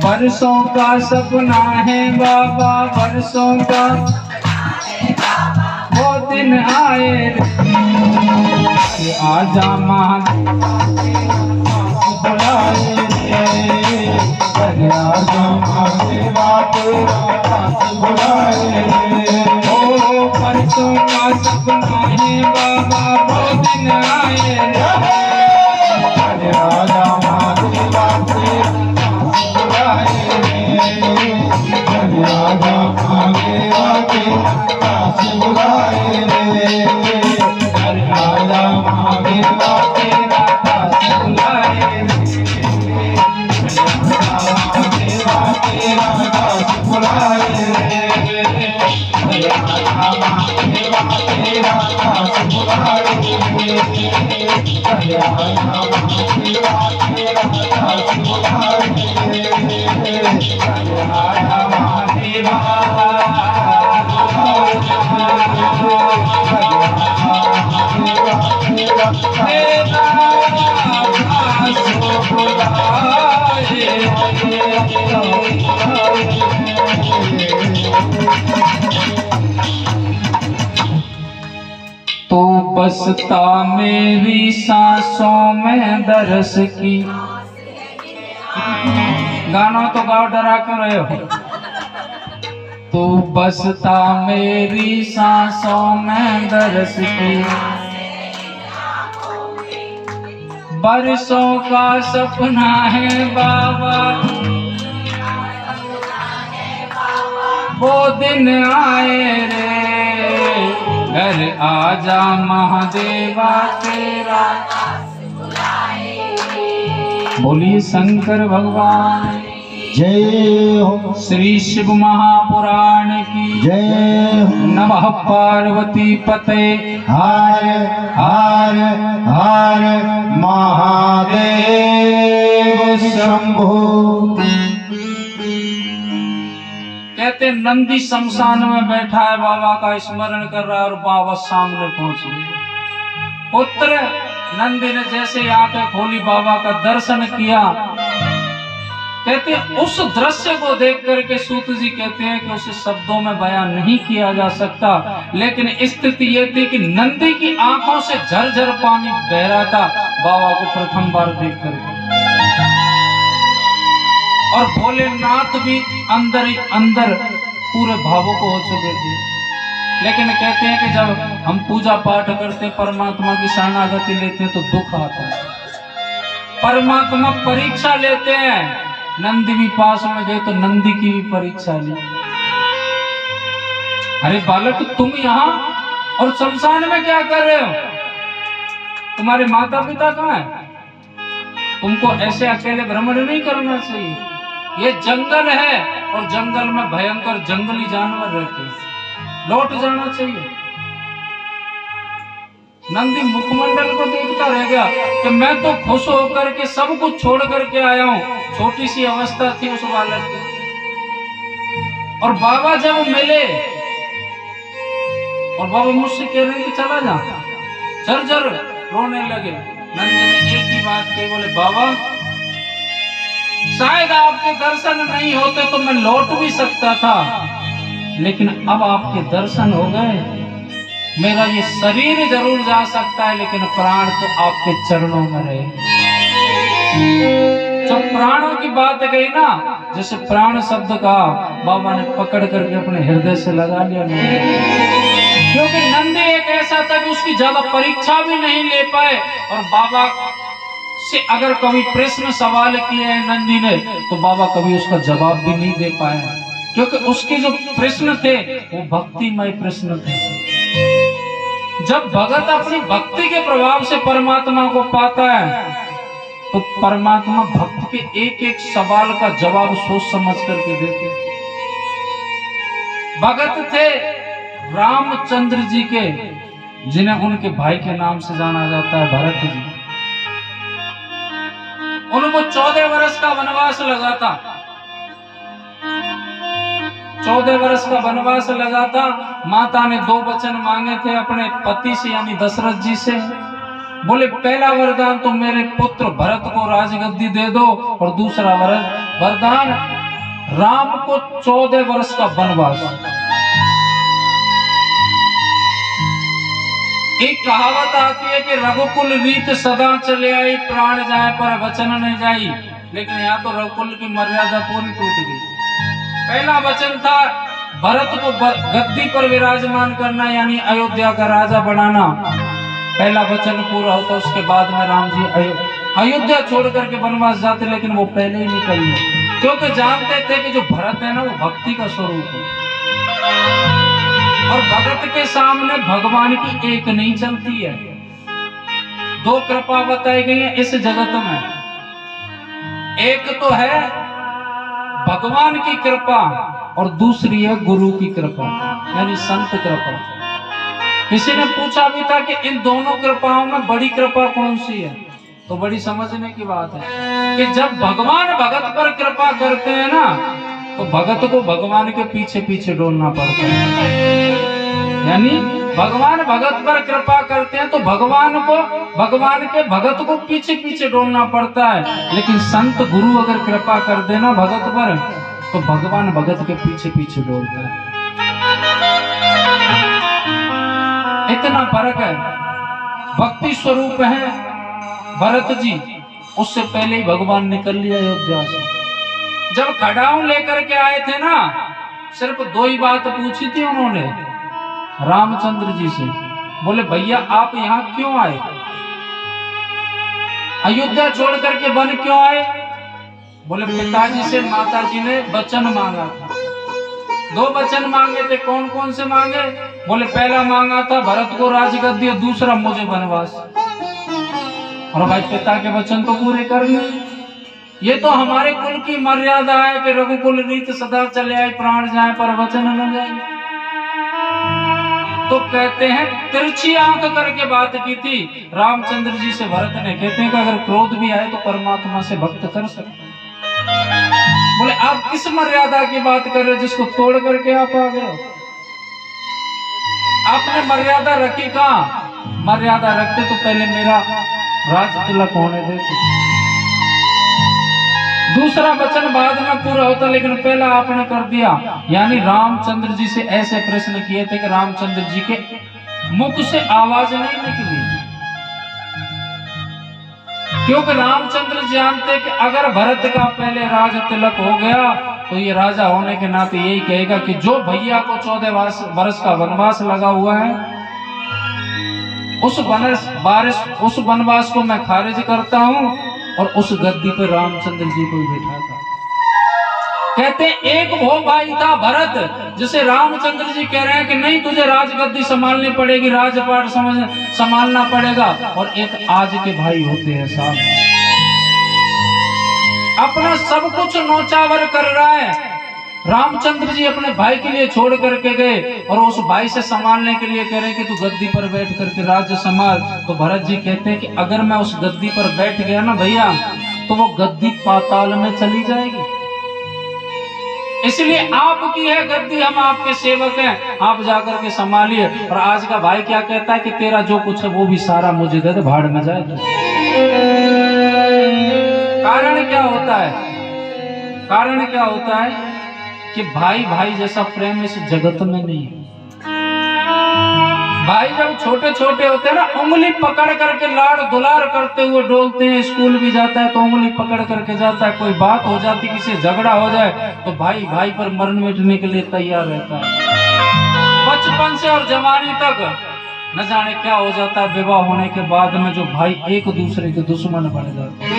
बरसों का सपना है बाबा, बरसों का वो दिन आए रे, आजा बुलाए रे, आजा महादेवा तेरा दास बुलाए रे। ओ परसों का सपना है बाबा, वो दिन आए रे, आजा महादेवा तेरा दास बुलाए रे, आजा महादेवा तेरा दास बुलाए रे, आजा महादेवा तेरा दास बुलाए रे, महादेवा तेरा दास बुलाए रे, आजा महादेवा तेरा दास बुलाए रे, आजा महादेवा तेरा दास बुलाए रे, आजा महादेवा तो बसता मेरी सांसों में दरस की। गाना तो गाओ, डरा क्यों रहे हो? तो बसता मेरी सांसों में दरस की, बरसों का सपना है बाबा, वो दिन आए रे, घर आजा महादेवा तेरा। बोलिए शंकर भगवान जय हो, श्री शिव महापुराण की जय हो। नमः पार्वती पते। हर हर हर महादेव शंभो। कहते नंदी शमशान में बैठा है, बाबा का स्मरण कर रहा है और बाबा सामने पहुंचे। पुत्र नंदी ने जैसे आंखें खोली, बाबा का दर्शन किया। कहते उस दृश्य को देख करके सूत जी कहते हैं कि उसे शब्दों में बयान नहीं किया जा सकता, लेकिन स्थिति ये थी कि नंदी की आंखों से झरझर पानी बह रहा था बाबा को प्रथम बार देख करके। और भोलेनाथ भी अंदर ही अंदर पूरे भावुक हो चुके थे। लेकिन कहते हैं कि जब हम पूजा पाठ करते, परमात्मा की शरणागति लेते हैं तो दुख आता है। परमात्मा परीक्षा लेते हैं। नंदी भी पास में गए तो नंदी की भी परीक्षा ली। अरे बालक, तुम यहाँ और शमशान में क्या कर रहे हो? तुम्हारे माता पिता कहाँ हैं? तुमको ऐसे अकेले भ्रमण नहीं करना चाहिए। ये जंगल है और जंगल में भयंकर जंगली जानवर रहते हैं, लौट जाना चाहिए। नंदी मुखमंडल को देखता रह गया कि मैं तो खुश होकर के सब कुछ छोड़ करके आया हूँ। छोटी सी अवस्था थी उस बालक की। और बाबा जब मिले और बाबा मुझसे कह रहे हैं कि चला जा, झरझर रोने लगे। नंदी ने एक ही बात कही, बोले बाबा शायद आपके दर्शन नहीं होते तो मैं लौट भी सकता था, लेकिन अब आपके दर्शन हो गए, मेरा ये शरीर जरूर जा सकता है लेकिन प्राण तो आपके चरणों में रहे। जो प्राणों की बात कही ना, जैसे प्राण शब्द का बाबा ने पकड़ करके अपने हृदय से लगा लिया। क्योंकि नंदी एक ऐसा था कि उसकी ज्यादा परीक्षा भी नहीं ले पाए, और बाबा से अगर कभी प्रश्न सवाल किए हैं नंदी ने तो बाबा कभी उसका जवाब भी नहीं दे पाए, क्योंकि उसके जो प्रश्न थे वो भक्तिमय प्रश्न थे। जब भगत अपनी भक्ति के प्रभाव से परमात्मा को पाता है तो परमात्मा भक्त के एक एक सवाल का जवाब सोच समझ करके देते। भगत थे रामचंद्र जी के, जिन्हें उनके भाई के नाम से जाना जाता है, भरत जी। उनको 14 वर्ष का वनवास लगा था। 14 वर्ष का वनवास लगा था। माता ने 2 वचन मांगे थे अपने पति से यानी दशरथ जी से। बोले पहला वरदान तो मेरे पुत्र भरत को राजगद्दी दे दो, और दूसरा वरदान राम को 14 वर्ष का वनवास। एक कहावत आती है कि रघुकुल रीत सदा चले आई, प्राण जाए पर वचन न जाई। लेकिन यहाँ तो रघुकुल की मर्यादा पूरी टूट गई। पहला वचन था भरत को गद्दी पर विराजमान करना यानी अयोध्या का राजा बनाना। पहला वचन पूरा होता, उसके बाद में राम जी अयोध्या छोड़ करके वनवास जाते, लेकिन वो पहले ही निकल गए, क्योंकि जानते थे कि जो भरत है ना वो भक्ति का स्वरूप है, और भगत के सामने भगवान की एक नहीं चलती है। 2 कृपा बताई गई है इस जगत में। एक तो है भगवान की कृपा और दूसरी है गुरु की कृपा यानी संत कृपा। किसी ने पूछा भी था कि इन दोनों कृपाओं में बड़ी कृपा कौन सी है, तो बड़ी समझने की बात है कि जब भगवान भगत पर कृपा करते हैं ना, तो भगत को भगवान के पीछे पीछे डोलना पड़ता है। यानी भगवान भगत पर कृपा करते हैं तो भगवान के भगत को पीछे पीछे डोलना पड़ता है। लेकिन संत गुरु अगर कृपा कर देना भगत पर, तो भगवान भगत के पीछे पीछे डोलता है। इतना फर्क है। भक्ति स्वरूप है भरत जी, उससे पहले ही भगवान निकल लिया अयोध्या से। जब खड़ाऊ लेकर के आए थे ना, सिर्फ 2 ही बात पूछी थी उन्होंने रामचंद्र जी से। बोले भैया आप यहाँ क्यों आए, अयोध्या छोड़ करके वन क्यों आए? बोले पिताजी से माताजी ने वचन मांगा था। 2 वचन मांगे थे। कौन कौन से मांगे? बोले पहला मांगा था भरत को राजगद्दी और दूसरा मुझे वनवास। और भाई पिता के वचन तो पूरे करने, ये तो हमारे कुल की मर्यादा है कि रघुकुल रीत सदा चले आए, प्राण जाए पर वचन न जाए। तो कहते हैं तिरछी आंख करके बात की थी रामचंद्र जी से भरत ने। कहते हैं कि अगर क्रोध भी आए तो परमात्मा से भक्त कर सकते हैं। बोले आप किस मर्यादा की बात कर रहे हो जिसको तोड़ करके आप आ गए? आपने मर्यादा रखी कहाँ? मर्यादा रखते तो पहले मेरा राज तिलक होने देते। दूसरा वचन बाद में पूरा होता, लेकिन पहला आपने कर दिया। यानी रामचंद्र जी से ऐसे प्रश्न किए थे कि रामचंद्र जी के मुख से आवाज नहीं निकली, क्योंकि रामचंद्र जानते कि अगर भरत का पहले राज तिलक हो गया तो ये राजा होने के नाते यही कहेगा कि जो भैया को 14 वर्ष का वनवास लगा हुआ है, उस वनवास को मैं खारिज करता हूं और उस गद्दी पर रामचंद्र जी को बिठाता। कहते एक वो भाई था भरत, जिसे रामचंद्र जी कह रहे हैं कि नहीं तुझे राजगद्दी संभालनी पड़ेगी, राजपाट संभालना पड़ेगा। और एक आज के भाई होते हैं साहब, अपना सब कुछ नौचावर कर रहा है। रामचंद्र जी अपने भाई के लिए छोड़ करके गए और उस भाई से संभालने के लिए कह रहे हैं कि तू गद्दी पर बैठ करके राज्य संभाल। तो भरत जी कहते हैं कि अगर मैं उस गद्दी पर बैठ गया ना भैया, तो वो गद्दी पाताल में चली जाएगी। इसलिए आपकी है गद्दी, हम आपके सेवक हैं, आप जाकर के संभालिए। और आज का भाई क्या कहता है कि तेरा जो कुछ है वो भी सारा मुझे दे दे, भाड़ में जाए। कारण क्या होता है? कारण क्या होता है कि भाई भाई जैसा प्रेम इस जगत में नहीं है। भाई जब छोटे छोटे होते हैं ना, उंगली पकड़ करके लाड़ दुलार करते हुए डोलते हैं। स्कूल भी जाता है तो उंगली पकड़ करके जाता है। कोई बात हो जाती, किसी झगड़ा हो जाए तो भाई भाई पर मरण मिटने के लिए तैयार रहता है। बचपन से और जवानी तक न जाने क्या हो जाता है, विवाह होने के बाद में जो भाई एक दूसरे के दुश्मन बन जाते हैं।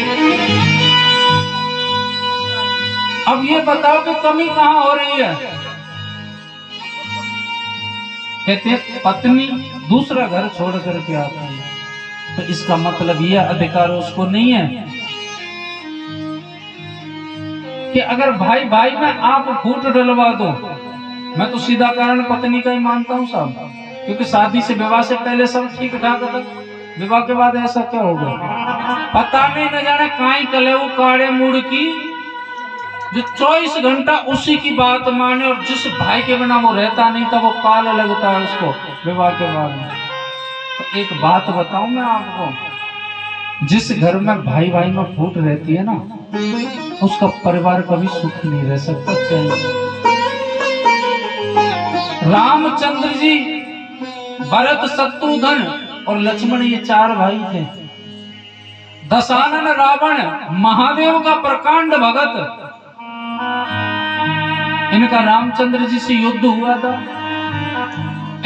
अब ये बताओ कि कमी कहां हो रही है? कहते हैं पत्नी दूसरा घर छोड़ करके आती है, तो इसका मतलब यह अधिकार उसको नहीं है कि अगर भाई भाई में आप फूट डलवा दो। मैं तो सीधा कारण पत्नी का ही मानता हूं साहब, क्योंकि शादी से विवाह से पहले सब ठीक ठाक था, विवाह के बाद ऐसा क्या हो गया पता नहीं। न जाने काई कले वो काड़े मुड़ की जो 24 घंटा उसी की बात माने और जिस भाई के बिना वो रहता नहीं था, वो काल लगता है उसको विवाह के बाद में। तो एक बात बताऊं मैं आपको, जिस घर में भाई भाई में फूट रहती है ना, उसका परिवार कभी सुख नहीं रह सकता। चैन। रामचंद्र जी, भरत, शत्रुघ्न और लक्ष्मण, ये 4 भाई थे। दशानन रावण, महादेव का प्रकांड भगत, इनका रामचंद्र जी से युद्ध हुआ था,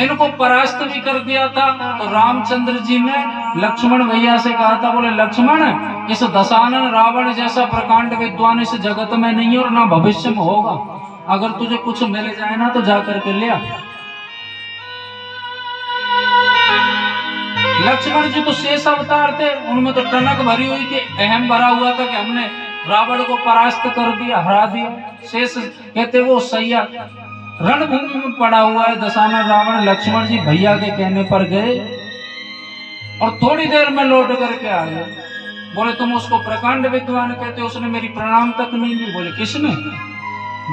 इनको परास्त भी कर दिया था। तो रामचंद्र जी ने लक्ष्मण भैया से कहा था, बोले लक्ष्मण, इस दशानन रावण जैसा प्रकांड विद्वान इस जगत में नहीं है और ना भविष्य में होगा। अगर तुझे कुछ मिल जाए ना तो जाकर के ले आ। लक्ष्मण जी तो शेष अवतार थे, उनमें तो टनक भरी हुई थी, अहम भरा हुआ था कि हमने रावण को परास्त कर दिया, हरा दिया। शेष कहते वो सैया रणभूमि में पड़ा हुआ है दशानन रावण। लक्ष्मण जी भैया के कहने पर गए और थोड़ी देर में लौट करके आ गए। बोले तुम उसको प्रकांड विद्वान कहते हो, उसने मेरी प्रणाम तक नहीं दी। बोले किसने?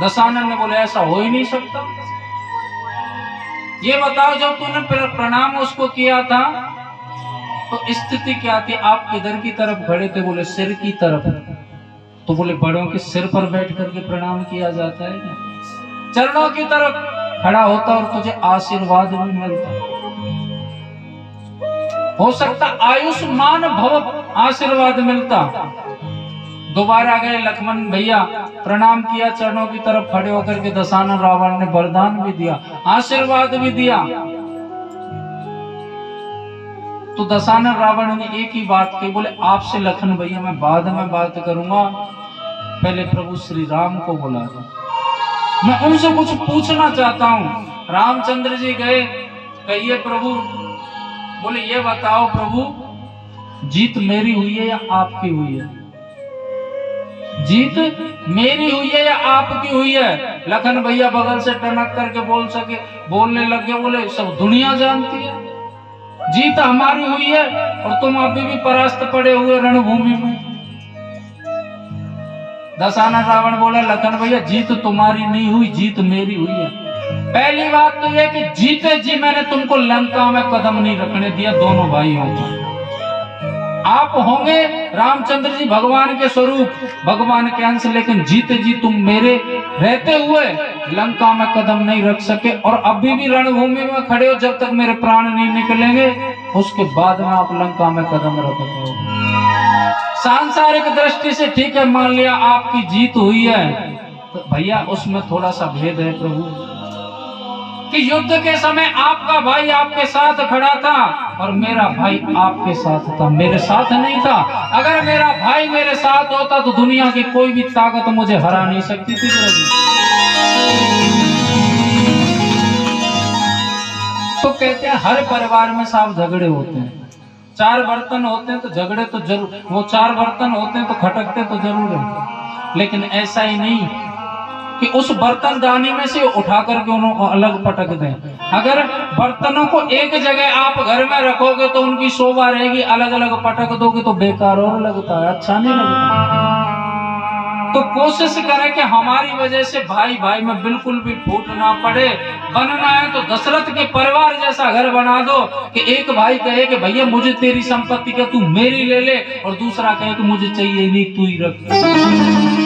दशानन ने। बोले ऐसा हो ही नहीं सकता। ये बताओ जब तूने प्रणाम उसको किया था तो स्थिति क्या थी? आप किधर की तरफ खड़े थे? बोले सिर की तरफ। तो बोले बड़ों के सिर पर बैठ करके प्रणाम किया जाता है क्या? चरणों की तरफ खड़ा होता और तुझे आशीर्वाद भी मिलता। हो सकता आयुष्मान भव आशीर्वाद मिलता। दोबारा गए लक्ष्मण भैया, प्रणाम किया, चरणों की तरफ खड़े होकर के दशानन रावण ने वरदान भी दिया, आशीर्वाद भी दिया। तो दशानन रावण ने एक ही बात कही, बोले आपसे लखन भैया मैं बाद में बात करूंगा, पहले प्रभु श्री राम को बुला दो, मैं उनसे कुछ पूछना चाहता हूं। रामचंद्र जी गए, कहिए प्रभु। बोले ये बताओ प्रभु, जीत मेरी हुई है या आपकी हुई है? जीत मेरी हुई है या आपकी हुई है? लखन भैया बगल से टनक करके बोलने लगे, बोले सब दुनिया जानती है, जीत हमारी हुई है और तुम अभी भी परास्त पड़े हुए रणभूमि में। दशानन रावण बोला लखन भैया जीत तुम्हारी नहीं हुई, जीत मेरी हुई है। पहली बात तो यह कि जीते जी मैंने तुमको लंका में कदम नहीं रखने दिया, दोनों भाइयों को। आप होंगे रामचंद्र जी भगवान के स्वरूप, भगवान के अंश, लेकिन जीते जी तुम मेरे रहते हुए लंका में कदम नहीं रख सके और अभी भी रणभूमि में खड़े हो। जब तक मेरे प्राण नहीं निकलेंगे उसके बाद में आप लंका में कदम रख पाओगे। सांसारिक दृष्टि से ठीक है, मान लिया आपकी जीत हुई है, तो भैया उसमें थोड़ा सा भेद है प्रभु कि युद्ध के समय आपका भाई आपके साथ खड़ा था और मेरा भाई आपके साथ था, मेरे साथ नहीं था। अगर मेरा भाई मेरे साथ होता तो दुनिया की कोई भी ताकत मुझे हरा नहीं सकती थी प्रभु। तो कहते हैं हर परिवार में साफ झगड़े होते हैं, 4 बर्तन होते हैं तो झगड़े तो जरूर, वो 4 बर्तन होते हैं तो खटकते तो जरूर है, लेकिन ऐसा ही नहीं कि उस बर्तन दानी में से उठा करके उन्हें अलग पटक दें। अगर बर्तनों को एक जगह आप घर में रखोगे तो उनकी शोभा रहेगी, अलग अलग पटक दोगे तो बेकार और लगता है, अच्छा नहीं लगता। तो कोशिश करें कि हमारी वजह से भाई भाई में बिल्कुल भी फूट ना पड़े। बनना है तो दशरथ के परिवार जैसा घर बना दो कि एक भाई कहे कि भैया मुझे तेरी संपत्ति का तू मेरी ले ले, और दूसरा कहे कि मुझे चाहिए नहीं तू ही रख।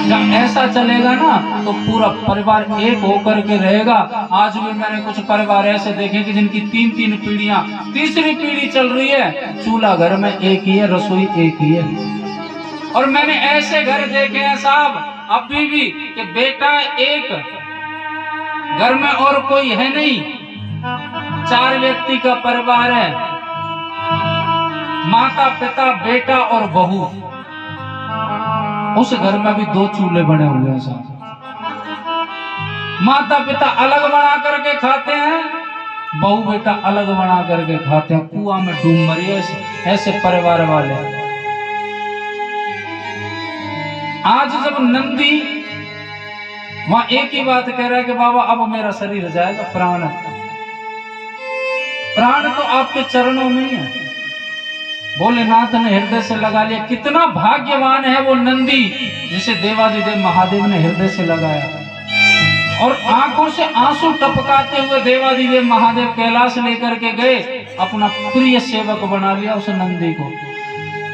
जब ऐसा चलेगा ना तो पूरा परिवार एक होकर के रहेगा। आज भी मैंने कुछ परिवार ऐसे देखे कि जिनकी 3-3 पीढ़ियां, तीसरी पीढ़ी चल रही है, चूल्हा घर में एक ही है, रसोई एक ही है। और मैंने ऐसे घर देखे हैं साहब अभी भी कि बेटा एक, घर में और कोई है नहीं, 4 व्यक्ति का परिवार है, माता पिता बेटा और बहू। उस घर में भी 2 चूल्हे बने हुए हैं साहब। माता पिता अलग बना करके खाते हैं, बहू बेटा अलग बना करके खाते हैं, कुआं में डूब मरी। ऐसे परिवार वाले। आज जब नंदी वहां एक ही बात कह रहा है कि बाबा अब मेरा शरीर जाएगा, प्राण तो आपके चरणों में ही है। भोलेनाथ ने हृदय से लगा लिया। कितना भाग्यवान है वो नंदी जिसे देवादिदेव महादेव ने हृदय से लगाया। और आंखों से आंसू टपकाते हुए देवादिदेव महादेव कैलाश लेकर के गए, अपना प्रिय सेवक बना लिया उस नंदी को।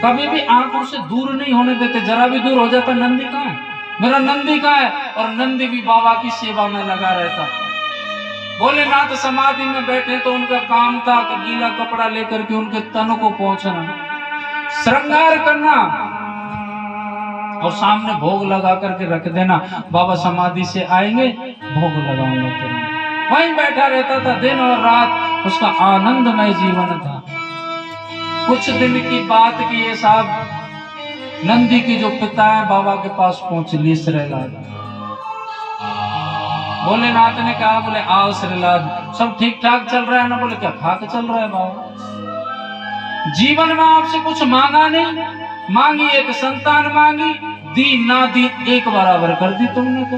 कभी भी आंखों से दूर नहीं होने देते, जरा भी दूर हो जाता नंदी कहाँ है, मेरा नंदी कहाँ है, और नंदी भी बाबा की सेवा में लगा रहता। भोलेनाथ समाधि में बैठे तो उनका काम था कि गीला कपड़ा लेकर के उनके तन को पहुंचना, श्रृंगार करना और सामने भोग लगा करके रख देना। बाबा समाधि से आएंगे, भोग लगाऊंगा तुरंत। वहीं बैठा रहता था दिन और रात, उसका आनंदमय जीवन था। कुछ दिन की बात की ये साहब, नंदी के जो पिता है बाबा के पास पहुंच लिए श्रीलाद। भोलेनाथ ने कहा, बोले आओ श्रीलाद, सब ठीक ठाक चल रहा है ना? बोले क्या खाक चल रहा है बाबा, जीवन में आपसे कुछ मांगा नहीं, मांगी एक संतान मांगी, दी ना दी एक बराबर कर दी तुमने। तो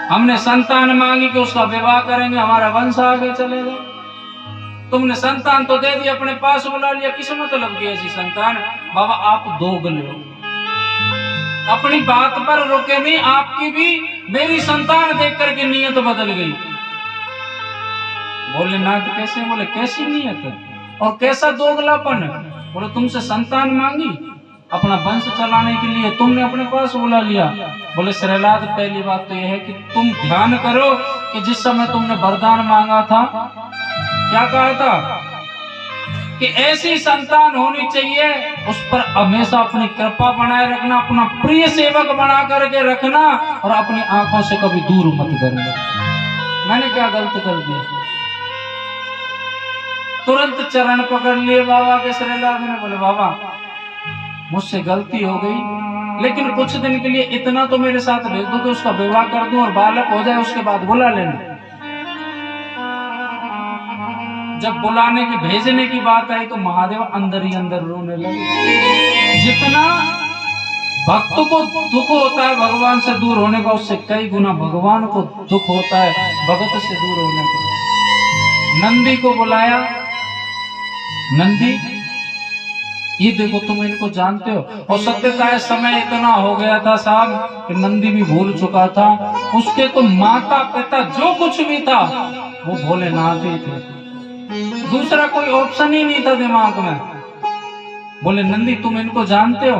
हमने संतान मांगी कि उसका विवाह करेंगे, हमारा वंश आगे चलेगा। तुमने संतान तो दे दी, अपने पास बुला लिया, किस मतलब की ऐसी संतान? बाबा आप दोगले हो, अपनी बात पर रुके नहीं, आपकी भी मेरी संतान देख करके नीयत बदल गई। भोलेनाथ कैसे? बोले कैसी नीयत है और कैसा दोगलापन? बोले तुमसे संतान मांगी अपना वंश चलाने के लिए, तुमने अपने पास बुला लिया। बोले श्रीलाद पहली बात तो यह है कि तुम ध्यान करो कि जिस समय तुमने वरदान मांगा था, क्या कहा था कि ऐसी संतान होनी चाहिए, उस पर हमेशा अपनी कृपा बनाए रखना, अपना प्रिय सेवक बना करके रखना और अपनी आंखों से कभी दूर मत करना। मैंने क्या गलत कर दिया? तुरंत चरण पकड़ लिए बाबा के श्रीलाद ने। बोले बाबा मुझसे गलती हो गई, लेकिन कुछ दिन के लिए इतना तो मेरे साथ भेज दो कि उसका विवाह कर दूं और बालक हो जाए, उसके बाद बुला लेना। जब बुलाने की भेजने की बात आई तो महादेव अंदर ही अंदर रोने लगे। जितना भक्त को दुख होता है भगवान से दूर होने का, उससे कई गुना भगवान को दुख होता है भगत से दूर होने का। नंदी को बुलाया, नंदी ये देखो तुम इनको जानते हो। और सत्यता है समय इतना हो गया था साहब कि नंदी भी भूल चुका था, उसके तो माता पिता जो कुछ भी था वो भोलेनाथ ही थे, दूसरा कोई ऑप्शन ही नहीं था दिमाग में। बोले नंदी तुम इनको जानते हो?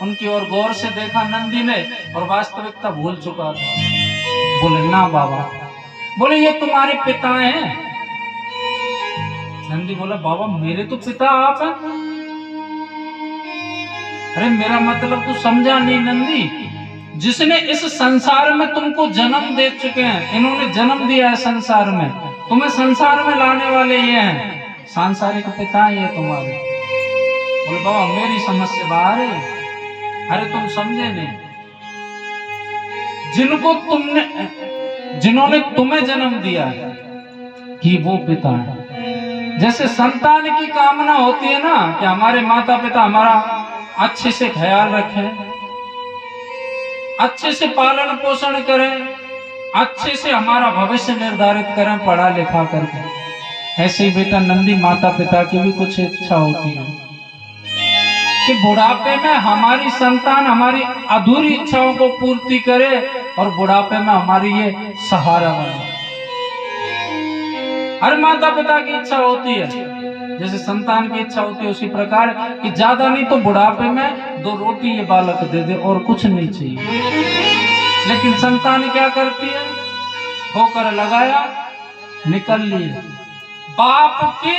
उनकी ओर गौर से देखा नंदी ने और वास्तविकता भूल चुका था। बोले ना बाबा। बोले ये तुम्हारे पिता हैं? नंदी बोला बाबा मेरे तो पिता आप हैं। अरे मेरा मतलब तू समझा नहीं नंदी, जिसने इस संसार में तुमको जन्म दे चुके हैं, इन्होंने जन्म दिया है संसार में, तुम्हें संसार में लाने वाले ये हैं, सांसारिक पिता ये तुम्हारे। बोले बाबा मेरी समझ से बाहर है। अरे तुम समझे नहीं, जिन्होंने तुम्हें जन्म दिया है कि वो पिता है। जैसे संतान की कामना होती है ना कि हमारे माता पिता हमारा अच्छे से ख्याल रखें, अच्छे से पालन पोषण करें, अच्छे से हमारा भविष्य निर्धारित करें पढ़ा लिखा करके, ऐसे ही बेटा नंदी माता पिता की भी कुछ इच्छा होती है कि बुढ़ापे में हमारी संतान हमारी अधूरी इच्छाओं को पूर्ति करे और बुढ़ापे में हमारी ये सहारा बने। हर माता पिता की इच्छा होती है, जैसे संतान की इच्छा होती है उसी प्रकार कि ज्यादा नहीं तो बुढ़ापे में 2 रोटी ये बालक दे दे और कुछ नहीं चाहिए। लेकिन संतान क्या करती है? ठोकर लगाया निकल लिए, बाप की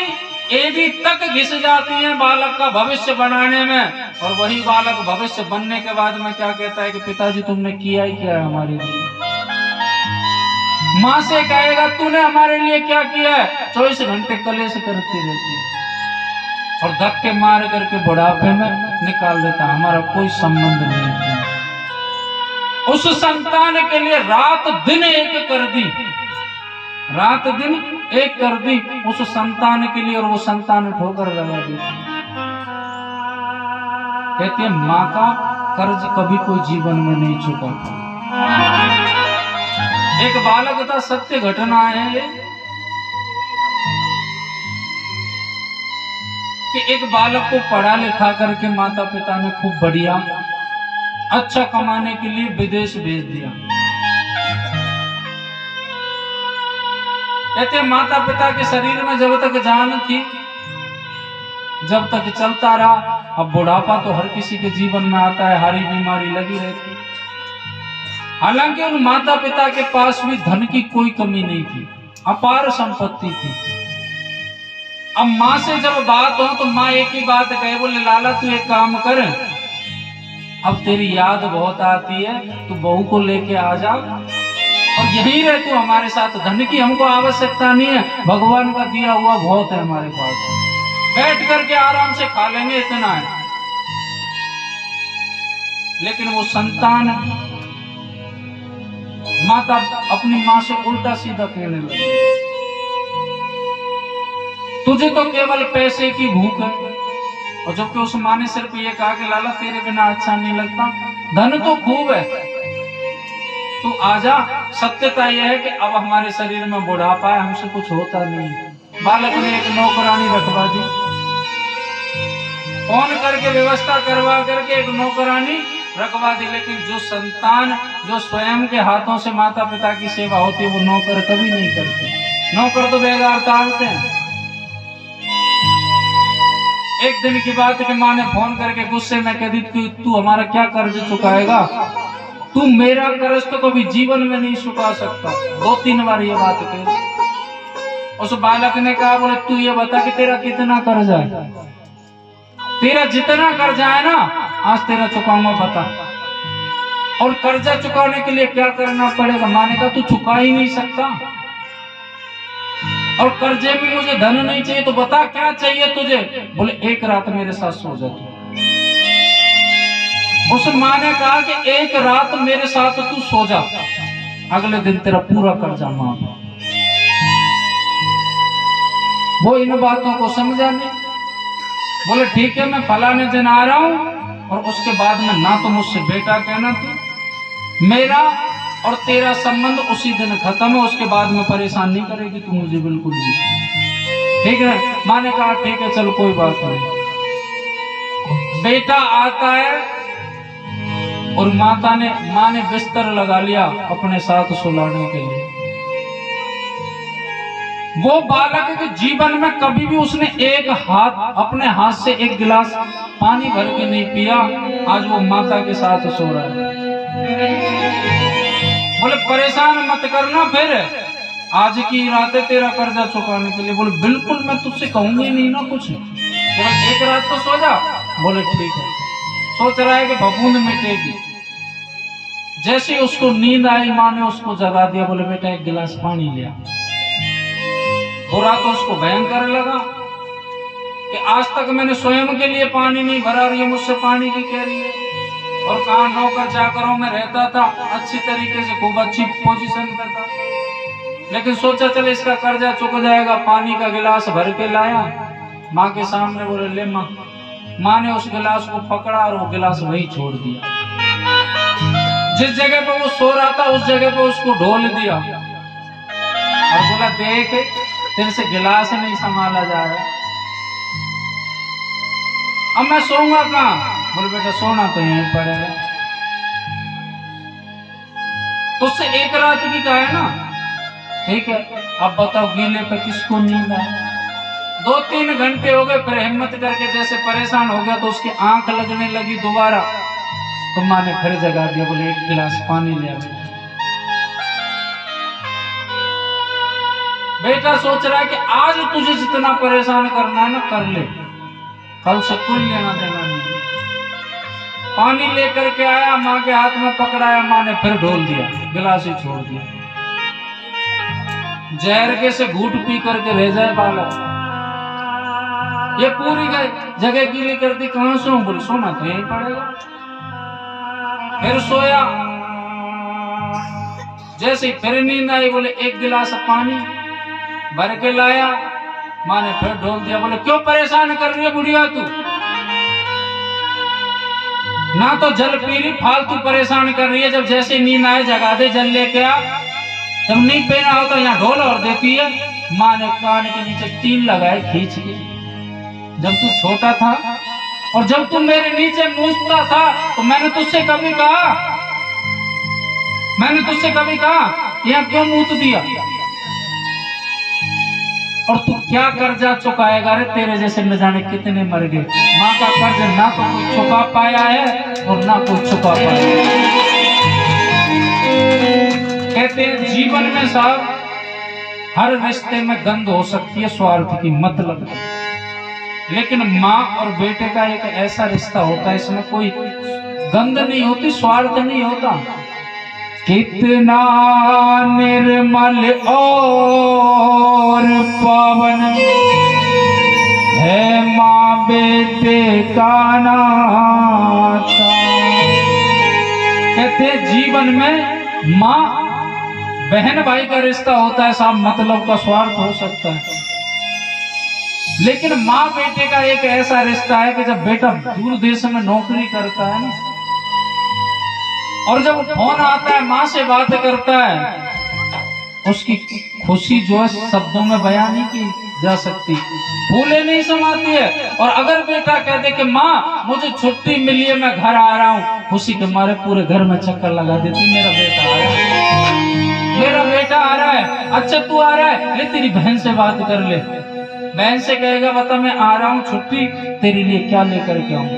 एड़ी तक घिस जाती है बालक का भविष्य बनाने में। और वही बालक भविष्य बनने के बाद में क्या कहता है कि पिताजी तुमने किया ही क्या है हमारे लिए। माँ से कहेगा तूने हमारे लिए क्या किया है, 24 घंटे कलेश करती रहती है और धक्के मार करके बुढ़ापे में निकाल देता है, हमारा कोई संबंध नहीं है। उस संतान के लिए रात दिन एक कर दी, रात दिन एक कर दी उस संतान के लिए, और वो संतान ठोकर लगा दी। कहते हैं माँ का कर्ज कभी कोई जीवन में नहीं चुकाता। एक बालक था, सत्य घटना है ये। कि एक बालक को पढ़ा लिखा करके माता पिता ने खूब बढ़िया अच्छा कमाने के लिए विदेश भेज दिया। कहते माता पिता के शरीर में जब तक जान थी, जब तक चलता रहा। अब बुढ़ापा तो हर किसी के जीवन में आता है, हरी बीमारी लगी रहती। हालांकि उन माता पिता के पास भी धन की कोई कमी नहीं थी, अपार संपत्ति थी। अब माँ से जब बात हो तो माँ एक ही बात कहे, बोले लाला तू एक काम कर, अब तेरी याद बहुत आती है, तू बहू को लेके आ जा और यहीं रह तू हमारे साथ। धन की हमको आवश्यकता नहीं है, भगवान का दिया हुआ बहुत है हमारे पास, बैठ करके आराम से खा लेंगे, इतना है। लेकिन वो संतान माता अपनी माँ से उल्टा सीधा कहने लगी, तुझे तो केवल पैसे की भूख है। और जबकि उस माँ ने सिर्फ ये कहा कि लाला तेरे बिना अच्छा नहीं लगता, धन तो खूब है, तू आजा। सत्यता यह है कि अब हमारे शरीर में बुढ़ापा है, हमसे कुछ होता नहीं। बालक ने एक नौकरानी रखवा दी, फोन करके व्यवस्था करवा करके एक नौकरानी रखवा दी। लेकिन जो संतान जो स्वयं के हाथों से माता पिता की सेवा होती है, वो नौकर कभी नहीं करते। नौकर तो बेगार टालते हैं। एक दिन की बात है कि माँ ने फोन करके गुस्से में कह दी कि तू हमारा क्या कर्ज चुकाएगा, तू मेरा कर्ज तो कभी जीवन में नहीं चुका सकता। 2-3 बार ये बात कही। उस बालक ने कहा, बोले तू ये बता कि तेरा कितना कर्जा है, तेरा जितना कर्जा है ना आज तेरा चुकाऊंगा, बता। और कर्जा चुकाने के लिए क्या करना पड़ेगा? माँ ने कहा तू चुका ही नहीं सकता और कर्जे में मुझे धन नहीं चाहिए, तो बता क्या चाहिए तुझे? बोले एक रात मेरे साथ सो जा तू। उस माँ ने कहा कि एक रात मेरे साथ तू सो जा, अगले दिन तेरा पूरा कर्जा माफ। वो इन बातों को समझा नहीं। बोले ठीक है, मैं फलाने दिन आ रहा हूं और उसके बाद में ना तो मुझसे बेटा कहना, तू मेरा और तेरा संबंध उसी दिन खत्म है, उसके बाद में परेशान नहीं करेगी तू मुझे बिल्कुल भी। ठीक है? माँ ने कहा ठीक है चलो कोई बात नहीं। बेटा आता है और माँ ने बिस्तर लगा लिया अपने साथ सुलाने के लिए। वो बालक के जीवन में कभी भी उसने अपने हाथ से एक गिलास पानी भर के नहीं पिया। आज वो माता के साथ सो रहा है। बोले परेशान मत करना, फिर आज की रात है तेरा कर्जा चुकाने के लिए। बोले बिल्कुल मैं तुझसे कहूंगी नहीं ना कुछ, केवल एक रात तो सो जा। बोले ठीक है। सोच रहा है कि फफूंद मिटेगी। जैसे उसको नींद आई, माँ ने उसको जगा दिया। बोले बेटा एक गिलास पानी लिया। बुरा तो उसको भयंकर लगा कि आज तक मैंने स्वयं के लिए पानी नहीं भरा और ये मुझसे पानी की कह रही है। और कहा नौकर चाकरों में रहता था, अच्छी तरीके से खूब अच्छी पोजीशन पे था, लेकिन सोचा चले इसका कर्जा चुक जाएगा। पानी का गिलास भर के लाया माँ के सामने। बोले ले माँ। माँ ने उस गिलास को पकड़ा और वो गिलास वहीं छोड़ दिया। जिस जगह पर वो सो रहा था उस जगह पर उसको ढोल दिया और बोला देख तेरे से गिलास नहीं संभाला जा रहा, अब मैं सोऊंगा कहाँ? बोले बेटा सोना तो यहीं पड़ेगा। तो उससे एक रात की कहा है ना, ठीक है। अब बताओ गीले पे किसको नींद आए? 2-3 घंटे हो गए, फिर हिम्मत करके जैसे परेशान हो गया तो उसकी आंख लगने लगी दोबारा। तो माँ ने फिर जगा दिया। बोले एक गिलास पानी ले आ। बेटा सोच रहा है कि आज तुझे जितना परेशान करना है ना कर ले, कल से कोई लेना देना नहीं। पानी लेकर के आया, माँ के हाथ में पकड़ाया, माँ ने फिर ढोल दिया, गिलास ही छोड़ दिया। जहर के से घूट पी करके रह जाए बालक। ये पूरी जगह गीली कर दी, कहां सो? बोले सोना तो यही पड़ेगा। फिर सोया। जैसे फिर नींद आई, बोले एक गिलास पानी भर के लाया। माँ ने फिर ढोल दिया। बोले क्यों परेशान कर रही है बुढ़िया तू? ना तो जल पी रही, फालतू परेशान कर रही है। जब जैसे नींद आए जगा दे, जल लेके आ। जब नहीं पीना हो तो यहाँ ढोल और देती है। माँ ने कान के नीचे 3 लगाए खींच के। जब तू छोटा था और जब तू मेरे नीचे मूछता था तो मैंने तुझसे कभी कहा, यहाँ क्यों मूत दिया? और तू क्या कर्जा चुकाएगा रे? तेरे जैसे न जाने कितने मर गए। माँ का कर्ज ना तो कोई चुका पाया है और ना कोई चुका पाया। कहते हैं जीवन में साहब हर रिश्ते में गंध हो सकती है स्वार्थ की, मतलब, लेकिन माँ और बेटे का एक ऐसा रिश्ता होता है इसमें कोई गंध नहीं होती, स्वार्थ नहीं होता। कितना निर्मल और पावन है माँ बेटे का नाता। कहते जीवन में माँ बहन भाई का रिश्ता होता है साहब, मतलब का स्वार्थ हो सकता है, लेकिन माँ बेटे का एक ऐसा रिश्ता है कि जब बेटा दूर देश में नौकरी करता है ना, और जब फोन आता है माँ से बात करता है, उसकी खुशी जो है शब्दों में बयान नहीं की जा सकती, फूले नहीं समाती है। और अगर बेटा कह दे कि माँ मुझे छुट्टी मिली है, मैं घर आ रहा हूँ, खुशी के मारे पूरे घर में चक्कर लगा देती, मेरा बेटा आ रहा है, मेरा बेटा आ रहा है। अच्छा तू आ रहा है, ले तेरी बहन से बात कर ले। बहन से कहेगा बता मैं आ रहा हूँ छुट्टी, तेरे लिए क्या लेकर के आऊँ?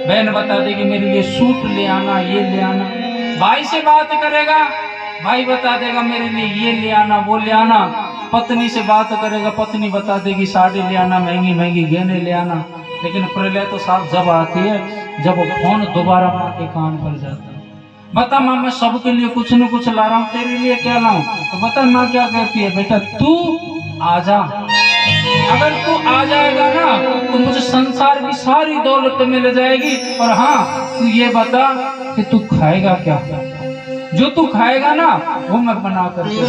बहन बता देगी मेरे लिए सूट ले आना, ये ले आना। भाई से बात करेगा, भाई बता देगा मेरे लिए ये ले आना, वो ले आना। पत्नी से बात करेगा, पत्नी बता देगी साड़ी ले आना, महंगी महंगी गहने ले आना। लेकिन प्रलय तो साफ जब आती है जब वो फोन दोबारा माँ के कान पर जाता है, बता माँ मैं सबके लिए कुछ न कुछ ला रहा हूँ, तेरे लिए क्या लाऊं? तो बता माँ क्या कहती है, बेटा तू आ जा, अगर तू आ जाएगा ना तो मुझे संसार की सारी दौलत मिल जाएगी। और हाँ तू ये बता कि तू खाएगा क्या, जो तू खाएगा ना वो मैं बना करके।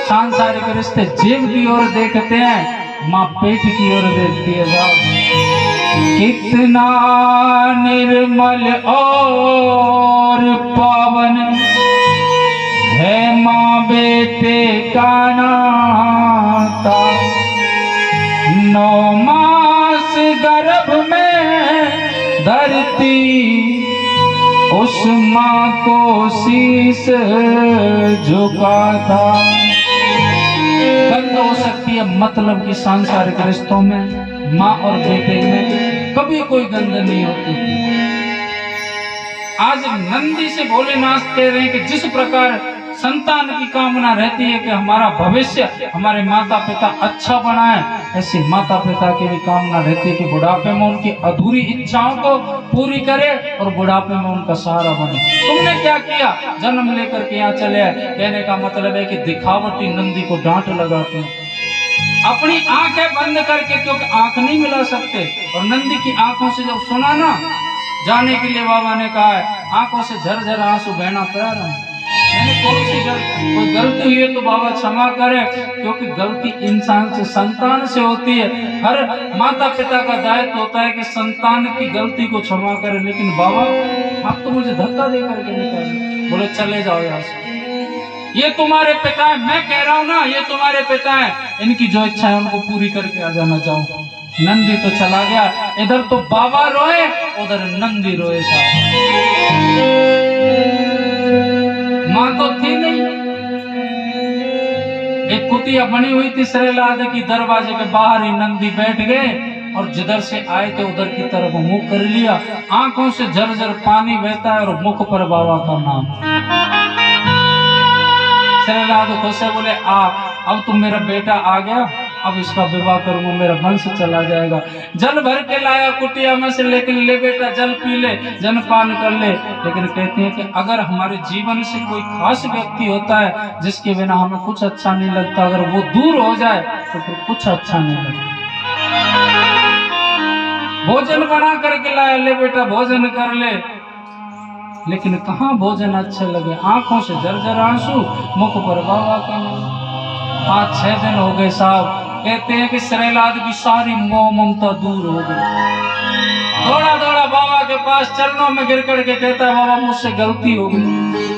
सांसारिक रिश्ते जेब की ओर देखते हैं, माँ पेट की ओर देखती है। साहब कितना निर्मल और पावन है माँ बेटे का नाता। 9 मास गर्भ में धरती उस माँ को शीश झुका था। गंध हो सकती है मतलब कि सांसारिक रिश्तों में माँ और बेटे में कभी कोई गंध नहीं होती। आज नंदी से भोलेनाथ कह रहे हैं कि जिस प्रकार संतान की कामना रहती है कि हमारा भविष्य हमारे माता पिता अच्छा बनाए, ऐसी माता पिता की भी कामना रहती है कि बुढ़ापे में उनकी अधूरी इच्छाओं को पूरी करे और बुढ़ापे में उनका सहारा बने। तुमने क्या किया, जन्म लेकर के यहाँ चले आए। कहने का मतलब है कि दिखावटी नंदी को डांट लगाते हैं अपनी आंखें बंद करके, क्योंकि आंख नहीं मिला सकते। और नंदी की आंखों से जब सुना ना जाने के लिए बाबा ने कहा है, आंखों से झरझर आंसू बहना प्यारा है। मैंने कोई गलती हुई है तो बाबा क्षमा करे, क्योंकि गलती इंसान से संतान से होती है। हर माता पिता का दायित्व होता है कि संतान की गलती को क्षमा करे। लेकिन बाबा आप तो मुझे धक्का दे करके निकाले, बोले चले जाओ यहाँ से, ये तुम्हारे पिता है। मैं कह रहा हूँ ना ये तुम्हारे पिता है, इनकी जो इच्छा है उनको पूरी करके आ जाना। जाओ। नंदी तो चला गया, इधर तो बाबा रोए उधर नंदी रोए। माँ तो थी नहीं, एक कुटिया बनी हुई थी श्रीलाद की, दरवाजे के बाहर ही नंदी बैठ गए और जिधर से आए थे उधर की तरफ मुंह कर लिया। आंखों से झरझर पानी बहता है और मुख पर बाबा का नाम। श्रीलाद खुश से बोले आ, अब तुम मेरा बेटा आ गया, अब इसका विवाह करूंगा, मेरा वंश चला जाएगा। जल भर के लाया कुटिया में से, लेकिन ले बेटा जल पी ले, जलपान कर ले। लेकिन कहते हैं कि अगर हमारे जीवन से कोई खास व्यक्ति होता है जिसके बिना हमें कुछ अच्छा नहीं लगता, अगर वो दूर हो जाए तो फिर कुछ अच्छा नहीं लगता। भोजन बना करके लाया, ले बेटा भोजन कर ले। लेकिन कहाँ भोजन अच्छे लगे, आंखों से झरझर आंसू, मुख पर बाबा का नाम। 5-6 दिन हो गए साहब। कहते हैं कि श्रीलाद की सारी मोह ममता दूर हो गई। दौड़ा दौड़ा बाबा के पास चरणों में गिर करके कहता है बाबा मुझसे गलती हो गई,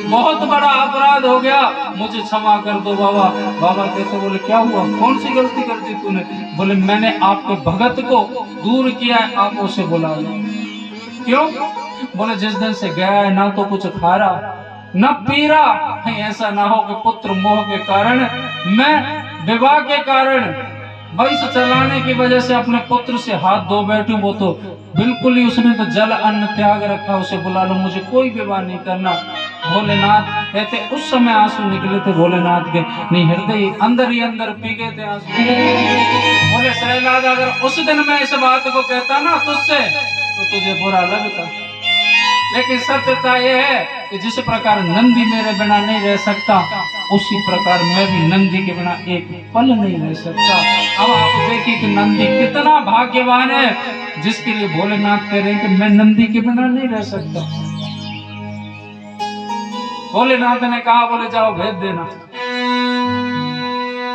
बहुत बड़ा अपराध हो गया, मुझे क्षमा कर दो बाबा। बाबा कहते बोले क्या हुआ, कौन सी गलती कर दी तूने? बोले मैंने आपके भगत को दूर किया है, आप उसे बुला लो। क्यों? बोले जिस दिन से गया है ना तो कुछ खा रहा न पी रहा, कहीं ऐसा ना हो कि पुत्र मोह के कारण मैं विवाह के कारण वंश चलाने की वजह से अपने पुत्र से हाथ धो बैठूं। वो तो बिल्कुल ही उसने तो जल अन्न त्याग रखा, उसे बुला लो, मुझे कोई विवाह नहीं करना। भोलेनाथ कहते उस समय आंसू निकले थे भोलेनाथ के, नहीं हृदय अंदर ही अंदर पी गए थे आंसू। बोले शैलाद अगर उस दिन मैं इस बात को कहता ना तुझसे तो तुझे बुरा लगता, लेकिन सत्यता यह है कि जिस प्रकार नंदी मेरे बिना नहीं रह सकता उसी प्रकार मैं भी नंदी के बिना एक पल नहीं रह सकता। अब आप देखिए कि नंदी कितना भाग्यवान है जिसके लिए भोलेनाथ कह रहे हैं कि मैं नंदी के बिना नहीं रह सकता। भोलेनाथ ने कहा बोले जाओ भेज देना।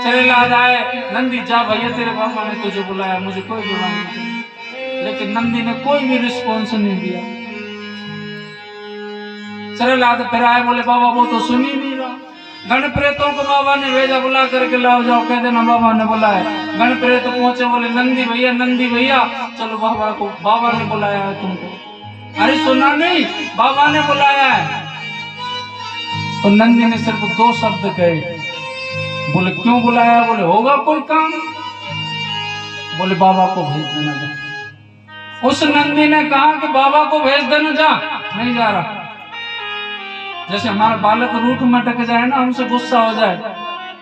चले लाद आए, नंदी जा भैया तेरे बाबा ने तुझे बुलाया, मुझे कोई बुला नहीं। लेकिन नंदी ने कोई भी रिस्पॉन्स नहीं दिया। चले लाद फिर आए, बोले बाबा वो तो सुन ही नहीं रहा। गण प्रेतों को बाबा ने भेजा, बुला करके लाओ जाओ, कह देना बाबा ने बुलाया। गण प्रेत पहुंचे, बोले नंदी भैया चलो बाबा को, बाबा ने बुलाया है तुमको। अरे सुना नहीं, बाबा ने बुलाया है। तो नंदी ने सिर्फ 2 शब्द कहे, बोले क्यों बुलाया? बोले होगा कोई काम। बोले बाबा को भेज देना जा। उस नंदी ने कहा कि बाबा को भेज देना जा, नहीं जा रहा। जैसे हमारा बालक रूठ मटक जाए ना, हमसे गुस्सा हो जाए,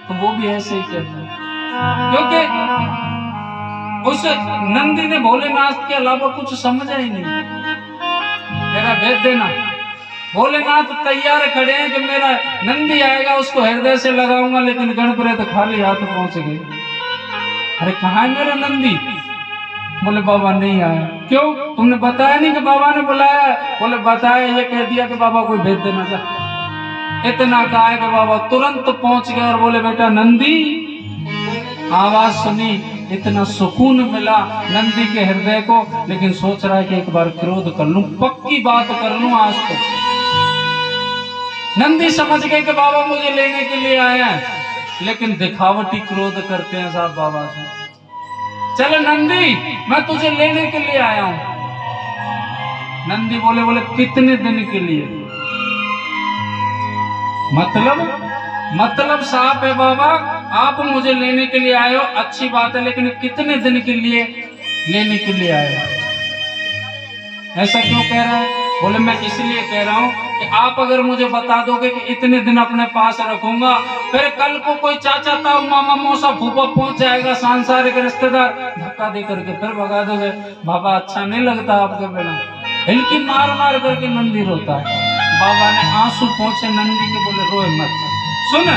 तो वो भी ऐसे ही कहता है, क्योंकि उस नंदी ने भोलेनाथ के अलावा कुछ समझा ही नहीं। मेरा भेज देना। भोलेनाथ तैयार खड़े हैं कि मेरा नंदी आएगा उसको हृदय से लगाऊंगा, लेकिन गणप्रेत खाली हाथ पहुंच गए। अरे कहाँ है मेरा नंदी? बोले बाबा नहीं आया। क्यों? तुमने बताया नहीं कि बाबा ने बुलाया? बोले बताया, ये कह दिया कि बाबा को भेज देना जा। इतना कहा है कि बाबा तुरंत पहुंच गए और बोले बेटा नंदी। आवाज सुनी, इतना सुकून मिला नंदी के हृदय को, लेकिन सोच रहा है कि एक बार क्रोध कर लूं, पक्की बात कर लूं आज तो। नंदी समझ गए कि बाबा मुझे लेने के लिए आए हैं, लेकिन दिखावटी क्रोध करते हैं साहब बाबा से। चल नंदी मैं तुझे लेने के लिए आया हूं। नंदी बोले कितने दिन के लिए? मतलब साफ है बाबा, आप मुझे लेने के लिए आए हो, अच्छी बात है, लेकिन कितने दिन के लिए लेने के लिए आए हो? ऐसा क्यों कह रहा है? बोले मैं इसलिए कह रहा हूं कि आप अगर मुझे बता दोगे कि इतने दिन अपने पास रखूंगा, फिर कल को कोई चाचा ताऊ मामा मौसा फूफा पहुंच जाएगा, सांसारिक रिश्तेदार, धक्का दे करके फिर भगा दोगे। बाबा अच्छा नहीं लगता आपके बिना। इनकी मार मार करके नंदी रोता है। बाबा ने आंसू पहुंचे नंदी के, बोले रोए मत, सुन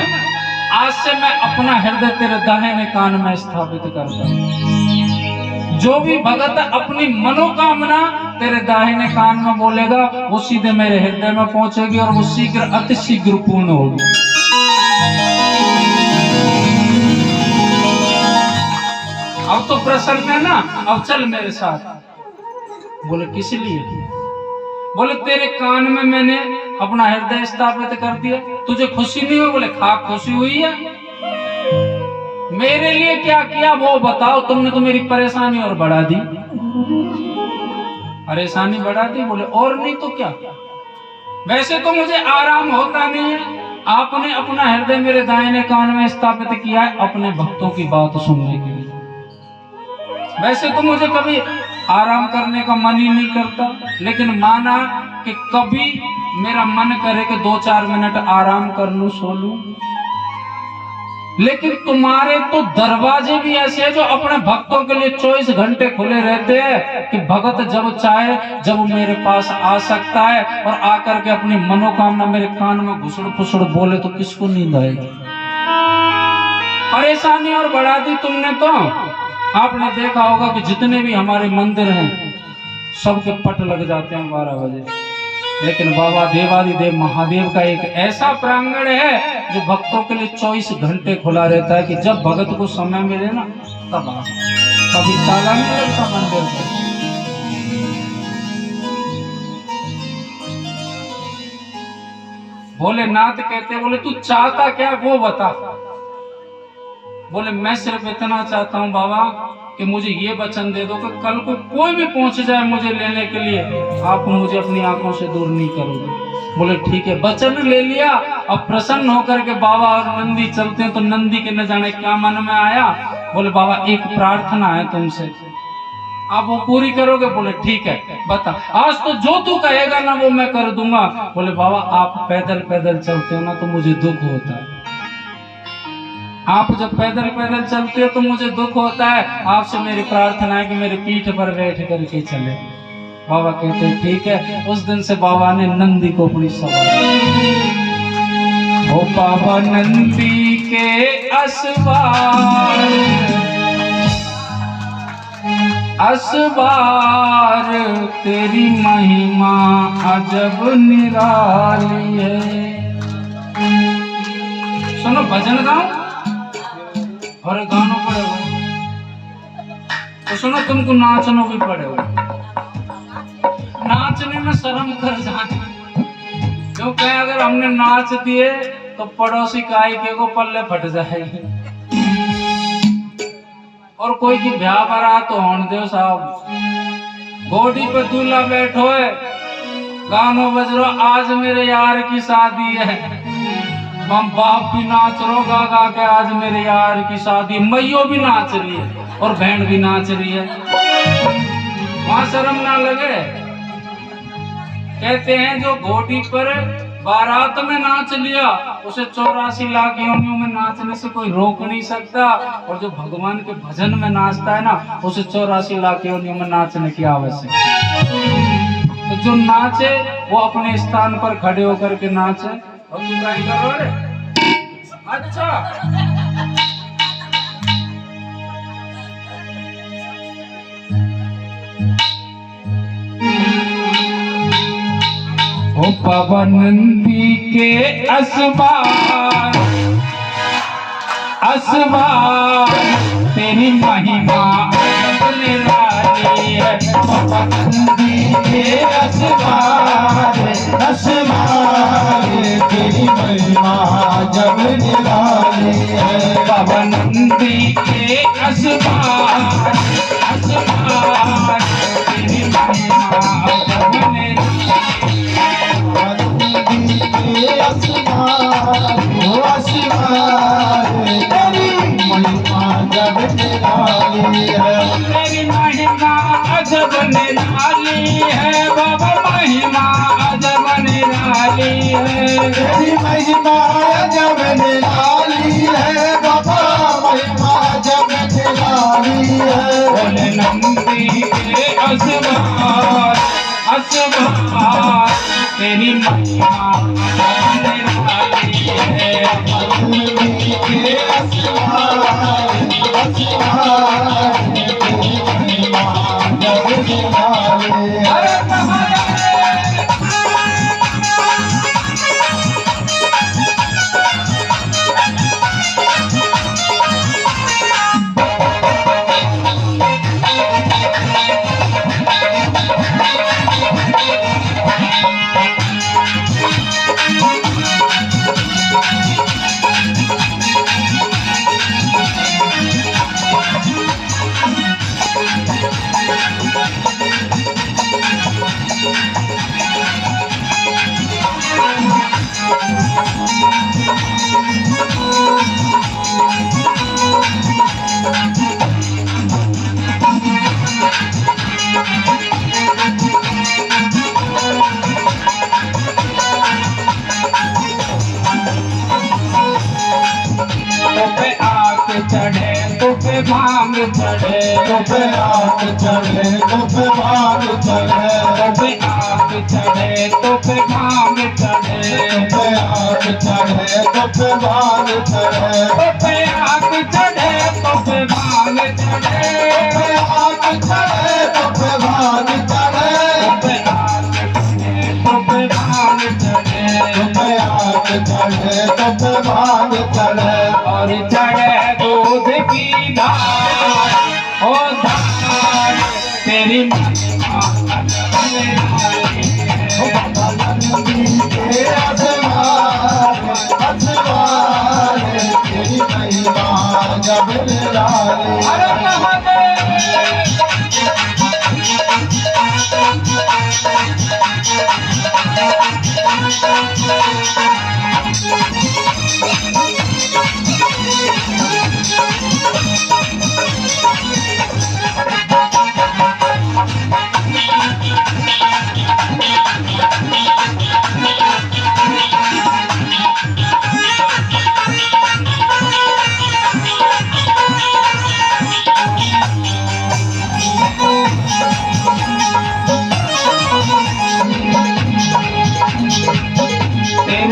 आज से मैं अपना हृदय तेरे दाहिने कान में स्थापित करता हूं। जो भी भगत अपनी मनोकामना तेरे दाहिने कान में बोलेगा वो सीधे मेरे हृदय में पहुंचेगी और वो शीघ्र अति शीघ्र पूर्ण होगी। अब तो प्रसन्न है ना, अब चल मेरे साथ। बोले किस लिए? बोले तेरे कान में मैंने अपना हृदय स्थापित कर दिया, तुझे खुशी नहीं हुई? बोले खाक खुशी हुई है। मेरे लिए क्या किया वो बताओ, तुमने तो मेरी परेशानी और बढ़ा दी। परेशानी बढ़ा दी? बोले और नहीं तो क्या, वैसे तो मुझे आराम होता नहीं है, आपने अपना हृदय मेरे दाहिने कान में स्थापित किया है अपने भक्तों की बात सुनने के लिए। वैसे तो मुझे कभी आराम करने का मन ही नहीं करता, लेकिन माना कि कभी मेरा मन करे कि 2-4 मिनट आराम कर लूं, सो लूं। लेकिन तुम्हारे तो दरवाजे भी ऐसे हैं जो अपने भक्तों के लिए 24 घंटे खुले रहते हैं कि भगत जब चाहे जब मेरे पास आ सकता है और आकर के अपनी मनोकामना मेरे कान में घुसड़ फुसड़ बोले तो किसको नींद आएगी। परेशानी और बढ़ा दी तुमने तो। आपने देखा होगा कि जितने भी हमारे मंदिर हैं सबके पट लग जाते हैं 12 बजे, लेकिन बाबा देवादिदेव महादेव का एक ऐसा प्रांगण है जो भक्तों के लिए 24 घंटे खुला रहता है कि जब भगत को समय मिले ना तब कभी ताला नहीं लगता मंदिर पर। भोलेनाथ कहते बोले तू चाहता क्या वो बता। बोले मैं सिर्फ इतना चाहता हूँ बाबा कि मुझे ये वचन दे दो कि कल को कोई भी पहुंच जाए मुझे लेने के लिए, आप मुझे अपनी आंखों से दूर नहीं करोगे। बोले ठीक है, वचन ले लिया। अब प्रसन्न होकर के बाबा और नंदी चलते हैं तो नंदी के न जाने क्या मन में आया। बोले बाबा एक प्रार्थना है तुमसे, आप वो पूरी करोगे? बोले ठीक है बता। आज तो जो तू कहेगा ना वो मैं कर दूंगा। बोले बाबा आप पैदल पैदल चलते हो ना तो मुझे दुख होता है, आप जब पैदल पैदल चलते हो तो मुझे दुख होता है। आपसे मेरी प्रार्थना है कि मेरी पीठ पर बैठ करके चले। बाबा कहते हैं ठीक है। उस दिन से बाबा ने नंदी को अपनी सवारी। ओ बाबा नंदी के असवार असवार तेरी महिमा अजब निराली है। सुनो भजन गाओ और गानों पड़े हो तो सुनो, तुमको नाचनो भी पड़े हो। नाचने में शर्म कर जाए, क्योंकि अगर हमने नाच दिए तो पड़ोसी काई के को पल्ले फट जाएगी। और कोई की ब्याह बारात तो होने दो साहब, घोड़ी पे दूल्हा बैठो है, गानों बज रो आज मेरे यार की शादी है, हम बाप भी नाच रो गा गा के आज मेरे यार की शादी, मैयो भी नाच रही है और बहन भी नाच रही है, वहां शर्म ना लगे। कहते हैं जो घोड़ी पर बारात में नाच लिया उसे 84 लाख योनियों में नाचने से कोई रोक नहीं सकता, और जो भगवान के भजन में नाचता है ना उसे 84 लाख योनियों में नाचने की आवश्यकता। तो जो नाचे वो अपने स्थान पर खड़े होकर के नाचे। और तू क्या कर रहे? अच्छा ओ बाबा नंदी के असवार असवार तेरी महिमा निराली है। बाबा नंदी के असवार असवार तेरी महिमा जब निराली है। बाबा नंदी के असवार असवार तेरी महिमा जब निराली तेरी महिमा अजब निराली है। बाबा महिमा अजब निराली है। तेरी महिमा जब निराली है। बाबा महिमा जब निराली है। बोले नंदी के असवार असवार तेरी महिमा अजब निराली है। नंदी के असवार असवार तेरी महिमा जब निराली है। चढ़े तो पे भांग चढ़े तो पे आग चढ़े तो पे भाग चढ़े तो पे आग चढ़े तो पे भांग चढ़े तो पे आग चढ़े तो पे भाग चढ़े तो पे आग चढ़े तो पे भांग चढ़े तो पे आग चढ़े तो पे भाग चढ़े तो पे आग चढ़े तो पे भांग चढ़े तो पे आग चढ़े तो पे भाग चढ़े और चढ़े दूध की धार ओ धार तेरी महिमा अजब निराली है। बाबा नंदी के असवार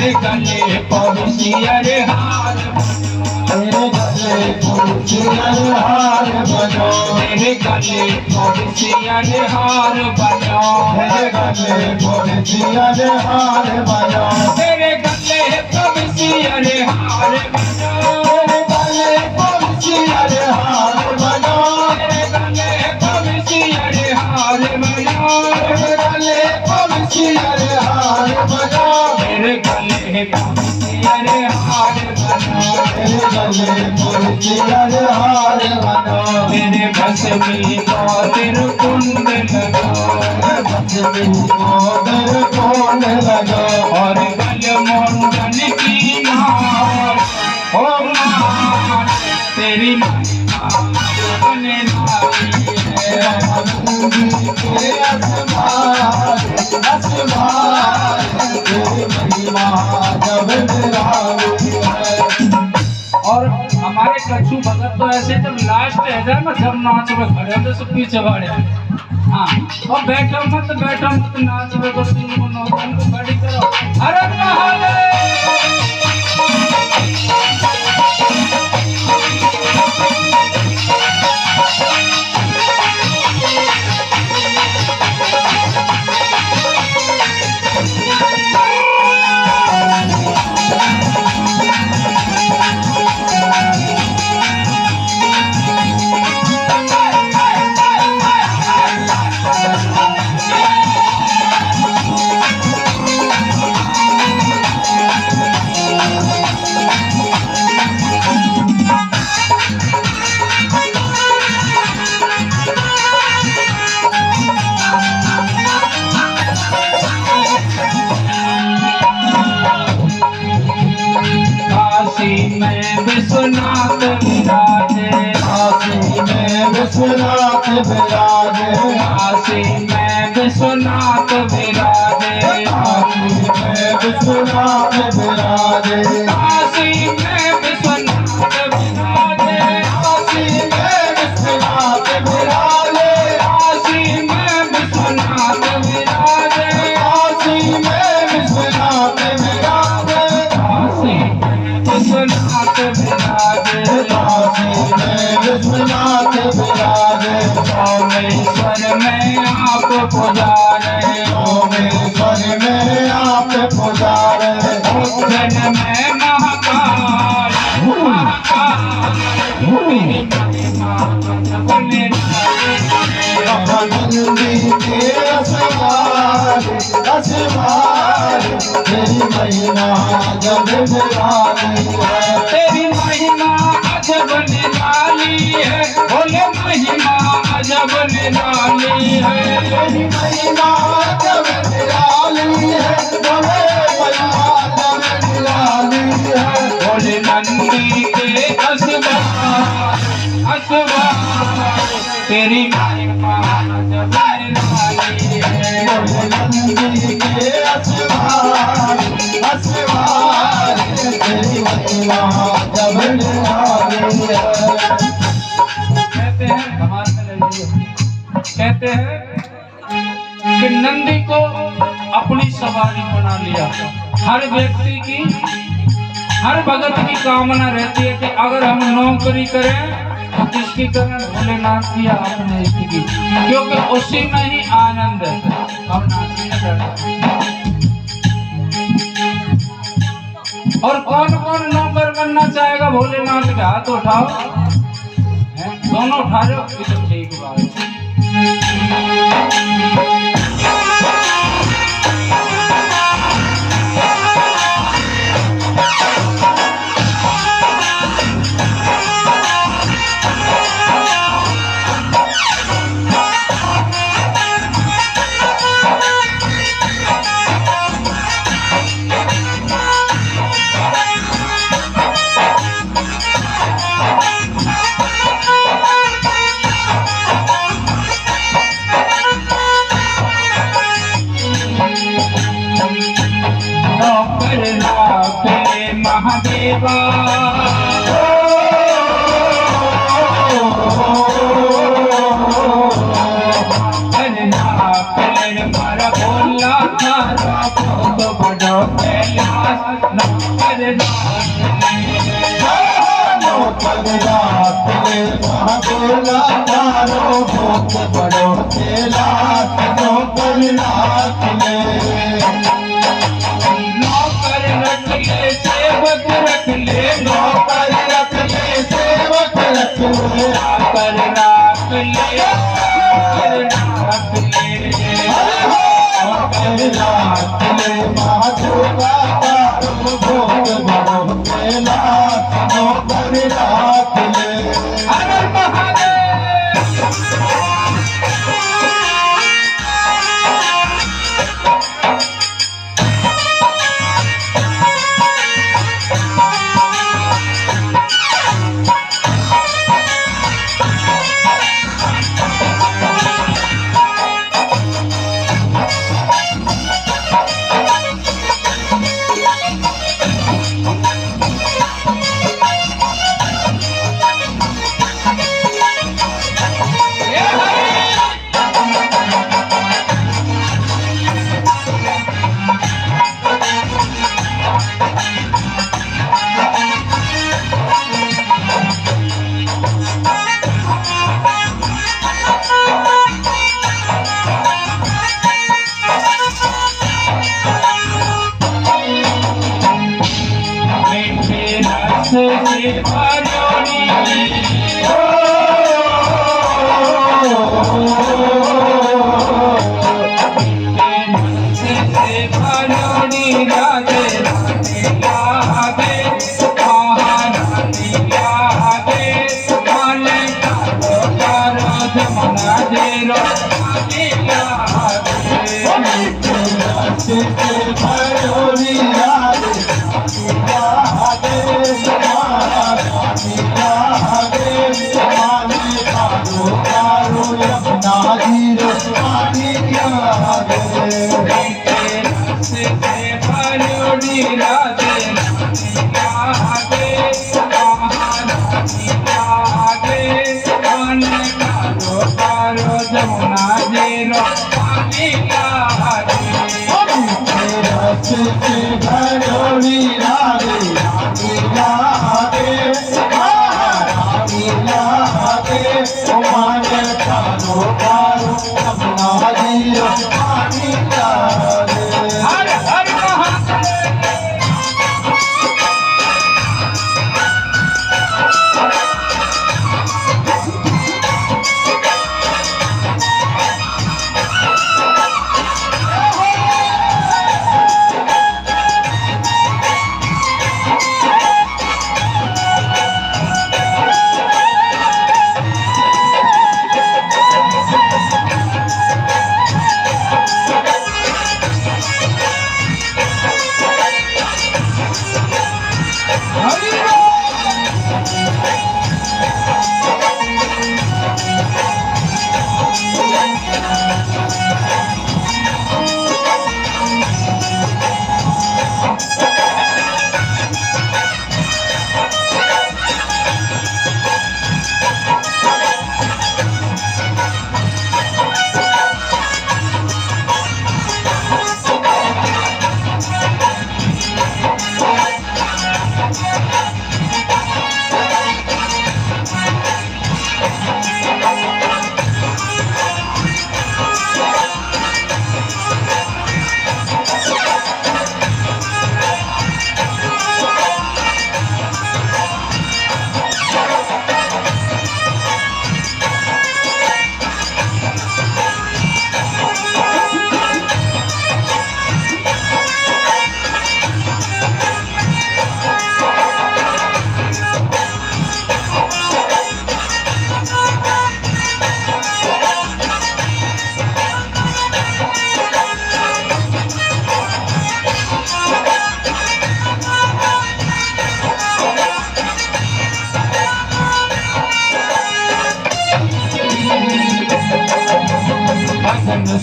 मेरे गले पहुंची अरे हार, मेरे गले पहुंची अरे हार बनो, मेरे गले पहुंची अरे हार बनो, मेरे गले पहुंची अरे हार बनो, मेरे गले पहुंची अरे हार बनो, मेरे गले पहुंची अरे हार बनो, मेरे गले पहुंची अरे हार बनो, मेरे गले पहुंची अरे हार बनो, मेरे गले पहुंची अरे हार बनो, मेरे गले पहुंची अरे हार बनो, मेरे बस में कादिर कुंड लगाओ, बस में कोदर कोन लगो, और गल मुंडन की मार, ओ मार तेरी बने नारी है, तेरे आसमान आसमान तेरी महिमा जब निराली है। और हमारे कच्छू भगत तो ऐसे जब लास्ट है ना जब नाच में खड़े होते सब पीछे खड़े, हाँ और बैठो मत नाच में को तीन को नौतन को खड़ी करो, अरे महादेव विश्वनाथ विराजे, काशी में विश्वनाथ विराजे, काशी में विश्वनाथ विराजे, काशी में विश्वनाथ विराजे, काशी में विश्वनाथ विराजे, काशी में विश्वनाथ विराजे, काशी में विश्वनाथ विराजे, काशी में विश्वनाथ विराजे, काशी विश्वनाथ विराजे, काशी में विश्वनाथ विराजे, सोमेश्वर में आप पुजारे, सोमेश्वर में आप पुजारे, उज्जैन में महाकाल, महाकाल तेरी महिमा बने नंदी के असवार असवार तेरी महिमा जब निराली है, तेरी महिमा अजब निराली है, बोले महिमा अजब निराली है, तेरी महिमा जब निराली है, बोले महिमा जब निराली है, बोले नंदी के असवार, असवार तेरी महिमा अजब निराली है, बोले नंदी के असवार असवार तेरी महिमा जब निराली है। कहते हैं धमाल में ले लीजिए, कहते हैं कि नंदी को अपनी सवारी बना लिया। हर व्यक्ति की, हर भगत की कामना रहती है कि अगर हम नौकरी करें तो किसकी करें, भोलेनाथ की या अपने इष्ट की, क्योंकि उसी में ही आनंद है। हम नाचने बैठे और कौन कौन नौकर बनना चाहेगा भोलेनाथ के हाथ उठाओ, हैं? दोनों उठा रहे हो, ये तो ठीक बात है। महादेवा मारा बोला था बहुत बड़ो कैलाश नौकर नौकर बोला तारो बहुत बड़ो कैलाश नौकर नाथ ले नौकर रख ले सेवक रख ले नौकर रख ले सेवक रख ले नौकर रख ले नौकर रख ले नौकर नाथ ले महादेवा तारो बहुत बड़ो कैलाश नौकर नाथ ले हर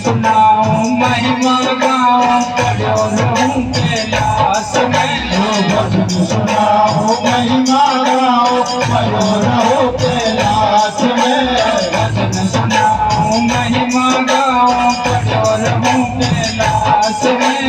सुनाऊं महिमा गाऊं पढ़ो रहूं कैलाश में भजन सुनाओ महिमा गाओ पढ़ो रहो कैलाश में भजन सुनाऊं महिमा गाऊं पढ़ो रहूं कैलाश में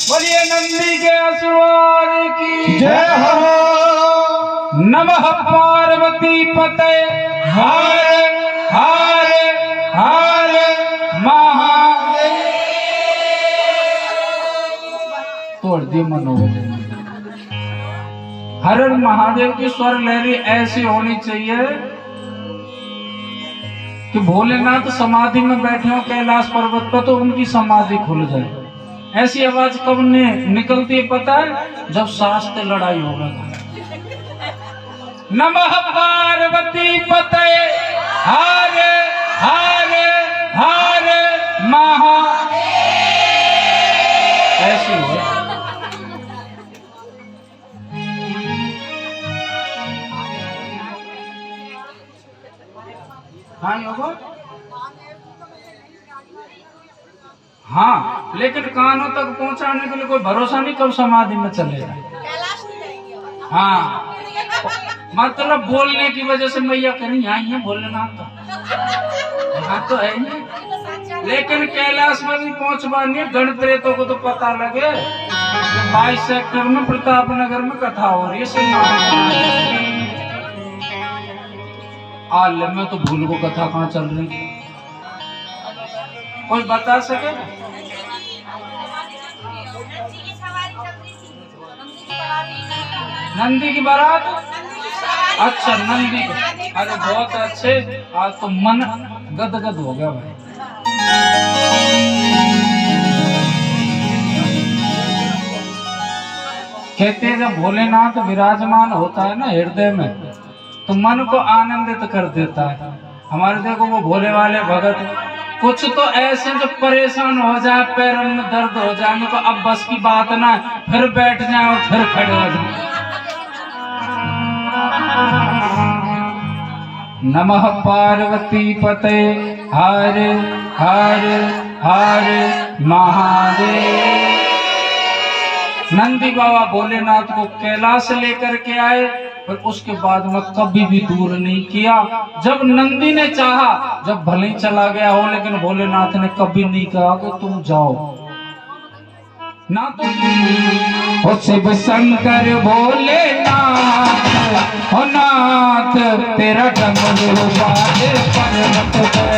बोलिए नंदी के असवार की जय हो। नमः पार्वती पते हर हर हर महादेव। तोड़ दिए मनोबल। हर हर महादेव की स्वर लहरी ऐसी होनी चाहिए कि भोलेनाथ समाधि में बैठे हो कैलाश पर्वत पर तो उनकी समाधि खुल जाए। ऐसी आवाज कब निकलती है पता है? जब सांस से लड़ाई होगा। नमः पार्वती पते हर हर हर महा ऐसी हो। हाँ योगा हाँ, लेकिन कानों तक पहुंचाने के लिए कोई भरोसा नहीं कब समाधि में चलेगा। हाँ, मतलब बोलने की वजह से मैया कहीं आई है भोलेनाथ तो यहाँ तो है नहीं, लेकिन कैलाश में भी पहुंचवानी है। गण प्रेतों को तो पता लगे 22 सेक्टर में प्रताप नगर में कथा हो रही है। आले में तो भूल को कथा कहाँ चल रही है, कोई बता सके? नंदी की बारात। अच्छा नंदी की। अरे बहुत अच्छे, आज तो मन गदगद हो गया भाई। कहते हैं जब भोलेनाथ विराजमान होता है ना हृदय में तो मन को आनंदित कर देता है। हमारे देखो वो भोले वाले भगत कुछ तो ऐसे जो परेशान हो जाए, पैरों में दर्द हो जाए तो अब बस की बात ना, फिर बैठ जाए और फिर खड़े हो जाए। नमः पार्वती पते हर हर हर महादेव। नंदी बाबा भोलेनाथ को कैलाश लेकर के आए, पर उसके बाद में कभी भी दूर नहीं किया। जब नंदी ने चाहा, जब भले ही चला गया हो, लेकिन भोलेनाथ ने कभी नहीं कहा कि तुम जाओ ना। तुम शिव शंकर भोलेनाथ हो नाथ, तेरा डमरू बाजे पर्वत पे।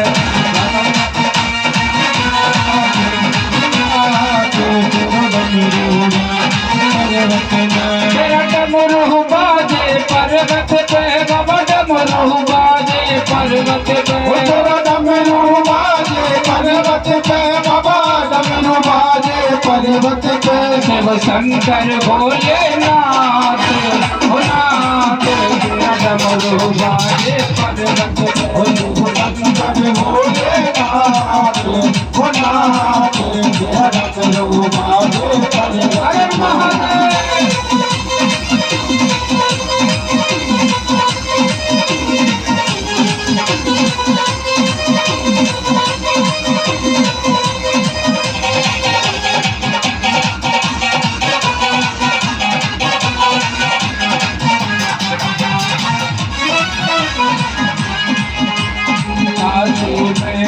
तेरा डमरू बाजे पर्वत पे, बाबा डमरू बाजे पर्वत पे। तेरा डमरू बाजे पर्वत पे, बाबा डमरू बाजे पर्वत पे। शिव शंकर भोलेनाथ हो नाथ, तेरा डमरू बाजे पर्वत पे। शिव शंकर भोलेनाथ हो नाथ, तेरा डमरू बाजे पर्वत पे। अरे महादेव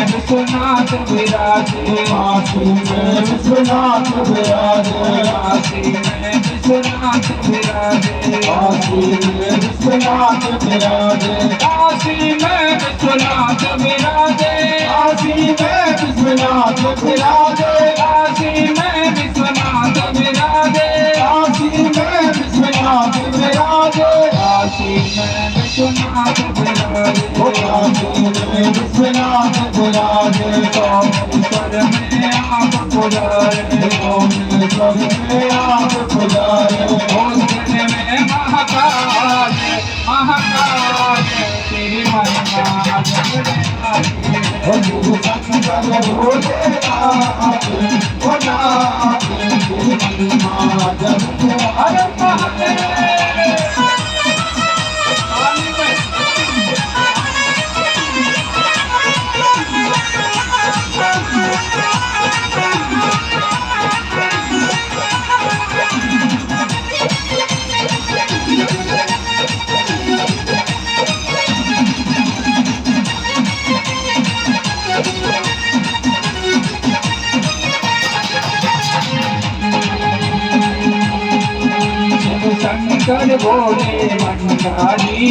विश्वनाथ विराजे, काशी में विश्वनाथ विराजे। काशी में विश्वनाथ विराजे, काशी में विश्वनाथ विराजे। काशी में विश्वनाथ विराजे, काशी में विश्वनाथ विराजे। काशी में विश्वनाथ विराजे, काशी में विश्वनाथ विराजे। काशी में विश्वनाथ विराजे। ओ काशी में विश्वनाथ विराजे। सोमेश्वर में आप पुजारे, सोमेश्वर में आप पुजारे। उस दिन में महाकाल महाकाल शिव शंकर भोले नाथ ओ नाथ तेरी महिमा जग में हर महादेव। शंकर भोले भंडारी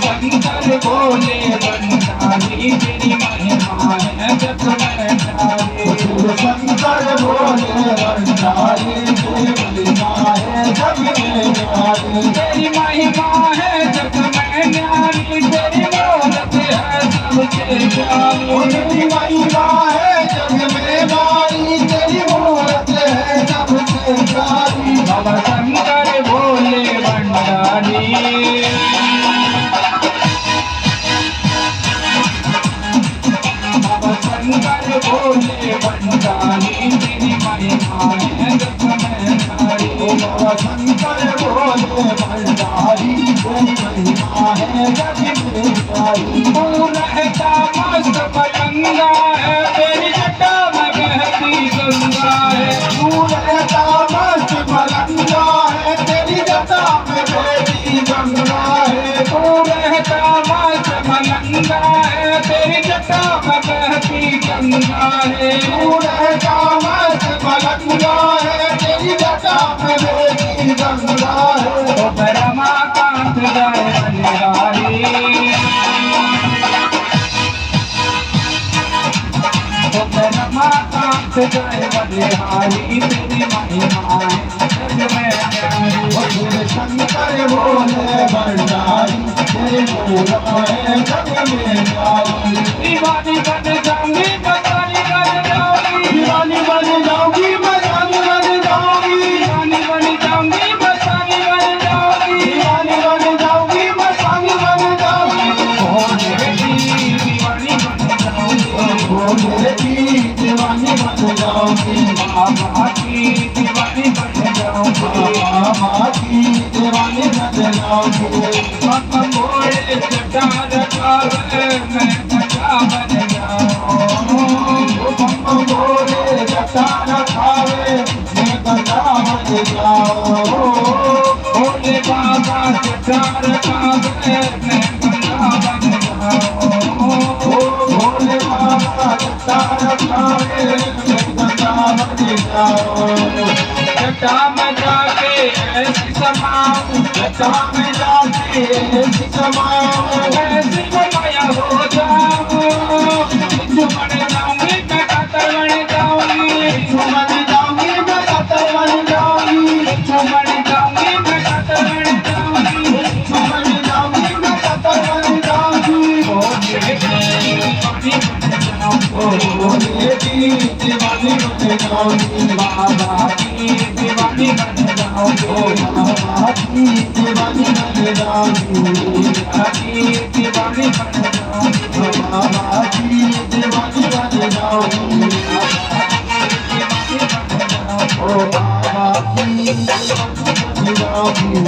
शंकर भोले भंडारी तेरी महिमा है जग में न्यारी। शिव शंकर भोले भंडारी तेरी महिमा है जग में न्यारी। तेरी महिमा है जग में न्यारी तेरी मूरत है सबसे प्यारी। तेरी महिमा है जग में न्यारी तेरी मूरत है सबसे प्यारी। बाबा शंकर भोले भंडारी बाबा शंकर भोले भंडारी तेरी महिमा है जग में न्यारी। बाबा शंकर भोले भंडारी तेरी महिमा है जग में न्यारी। तू रहता मस्त पलंगा है तेरी जटा में बहती गंगा है। तू रहता मस्त मलंगा है तेरी जटा में बहती गंगा है। तू रहता मस्त मलंगा है तेरी जटा में बहती गंगा है। तू रहता मस्त मलंगा है तेरी जटा में बहती गंगा है। तो रमाकांत जय बलिहारी तो रमाकांत जय बलिहारी तेरी महिमा है जग में न्यारी। शिव शंकर भोले भंडारी तेरी महिमा है जग में न्यारी। दीवानी बन जाऊंगी बसानी बन जाऊंगी दीवानी बन जाऊंगी मजानी बन जाऊंगी। दीवानी बन जाऊंगी बसानी बन जाऊंगी। दीवानी बन जाऊंगी मजानी बन जाऊंगी। भोले की दीवानी बन जाऊंगी। भोले की दीवानी बन जाऊंगी। बाबा की दीवानी बन जाऊंगी। बाबा की दीवानी बन जाऊंगी। बाबा भोले जटा रखावे मैं जटा बन जाऊं। बम भोले जटा रखावे मैं गंगा बन जाऊं। भोले बाबा जटा रखावे मैं गंगा बन जाऊं। भोले बाबा जटा रखावे मैं गंगा बन जाऊं। जटा में जाके ऐसी समाऊं जटा में जाके ऐसी समाऊं। ऐसी माया हो जाऊं। जो बन जाऊंगी मैं कातर बन जाऊंगी। बन जाऊंगी मैं कातर बन जाऊंगी। जो बन जाऊंगी मैं कातर बन जाऊंगी। बन जाऊंगी मैं कातर बन जाऊंगी। भोले की दीवानी बन जाऊंगी। भोले की दीवानी बन जाऊंगी। बाबा की दीवानी बन जाऊंगी। बाबा की दीवानी बन जाऊंगी। बाबा की दीवानी बन जाऊंगी। बाबा की दीवानी बन जाऊंगी। ओ बाबा की दीवानी बन जाऊंगी।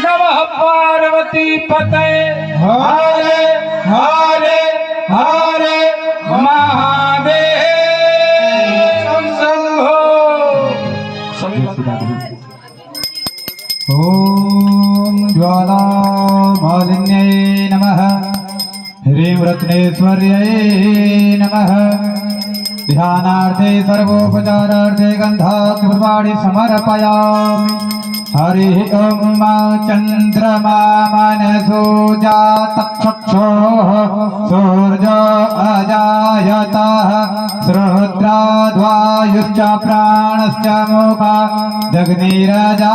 नमः पार्वती पते हरे हरे हरे महादेव शंभो। ओम ज्वाला मालिन्यै नमः। ह्रीं रत्नेश्वर्यै नमः। ध्यानार्थे सर्वोपचारार्थे गन्धाक्षपुष्पाणि समर्पयामि। हरिः ॐ चन्द्रमा मनसो जातचक्षुः सूर्यो अजायतः श्रोत्राद्वायुश्च प्राणश्च मुखा जग्निरजायत।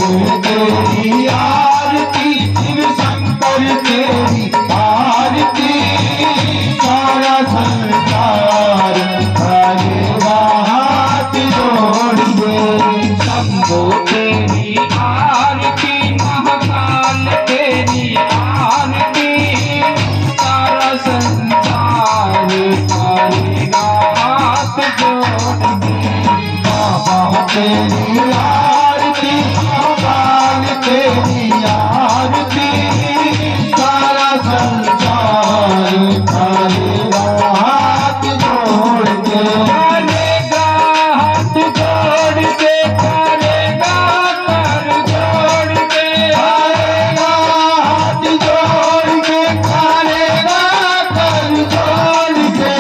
तेरी आरती शिव शंकर तेरी आरती सारा संसार करेगा हाथ जोड़ के शंभो तेरी आरती महाकाल तेरी आरती सारा संसार करेगा हाथ जोड़ के बाबा तेरी आरती भगवान तेरी आरती सारा संसार करेगा हाथ जोड़ के करेगा हाथ जोड़ के करेगा कर जोड़ के करेगा हाथ जोड़ के करेगा कर जोड़ के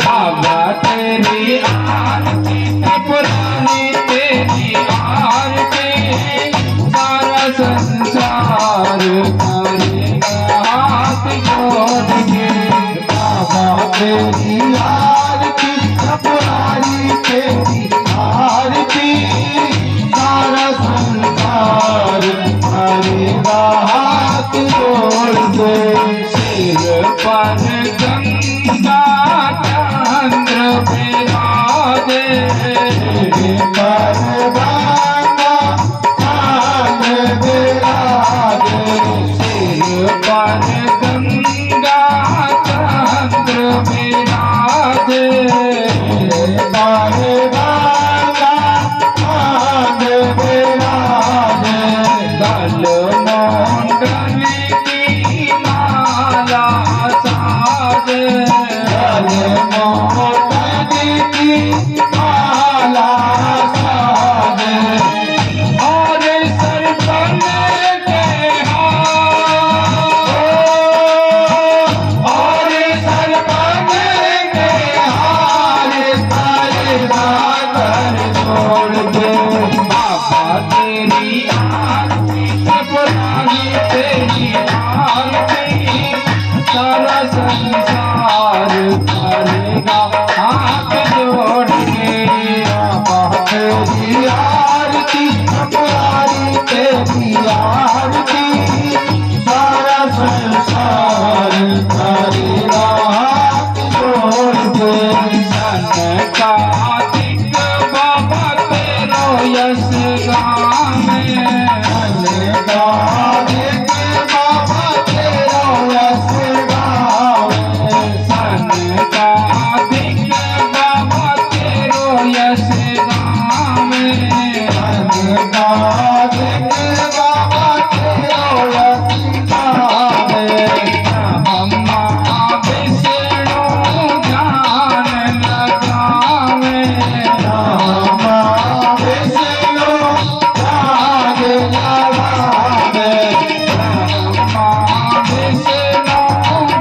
बाबा तेरी आरती पुरानी तेरी आरती सारा संसार करेगा हाथ जोड़ के बाबा तेरी आरती पुरानी तेरी आरती सारा संसार करेगा हाथ जोड़ के सिर पर गंगा चंद्र विराजे परवाना चांद विराजे सिर पर गंगा चंद्र विराजे परवाना चांद विराजे गल मोंडल की माला साजे गले मोती की माला साजे और सर पर के हार और सर पर के हार करेगा कर छोड़ के बाबा तेरी आरती पुरानी तेरी आरती सारा संसार करेगा हाथ जोड़ के बाबा तेरी आरती पुरानी तेरी आरती सारा संसार करेगा हाथ जोड़ के कार्तिक बाबा तेरो यश गामे बाबा तेरा यश गावे कार्तिक बाबा तेरो यश गामे बाबा तेरा यश गावे ब्रह्मा विष्णु ज्ञान लगावे रामा विष्णु राग लगावे ब्रह्मा विष्णु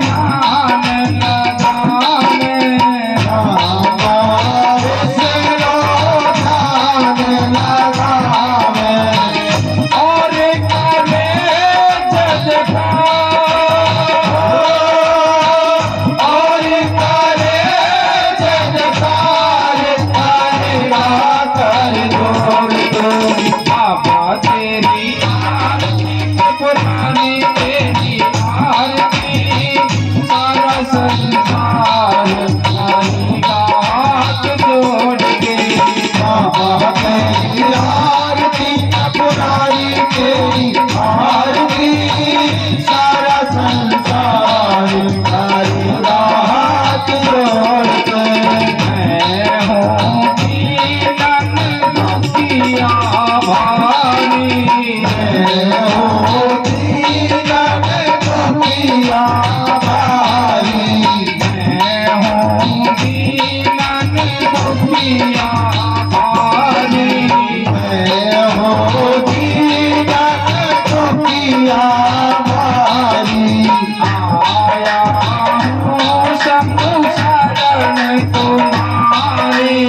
ज्ञान लगावे रामा विष्णु राग लगावे और करे जजकार और करे जजकार करेगा कर जोड़ के बाबा तेरी आरती पुरानी तेरी आरती सारा संसार करेगा हाथ जोड़ के बाबा तेरी आरती पुरानी तेरी आरती सारा संसार करेगा हाथ जोड़ के मैं हूँ दीनन दुखिया भारी हो दीनन दुखिया भारी मैं हूँ दीनन दुखिया भारी हो दीनन दुखिया भारी आया हूँ सब शरण तुम्हारी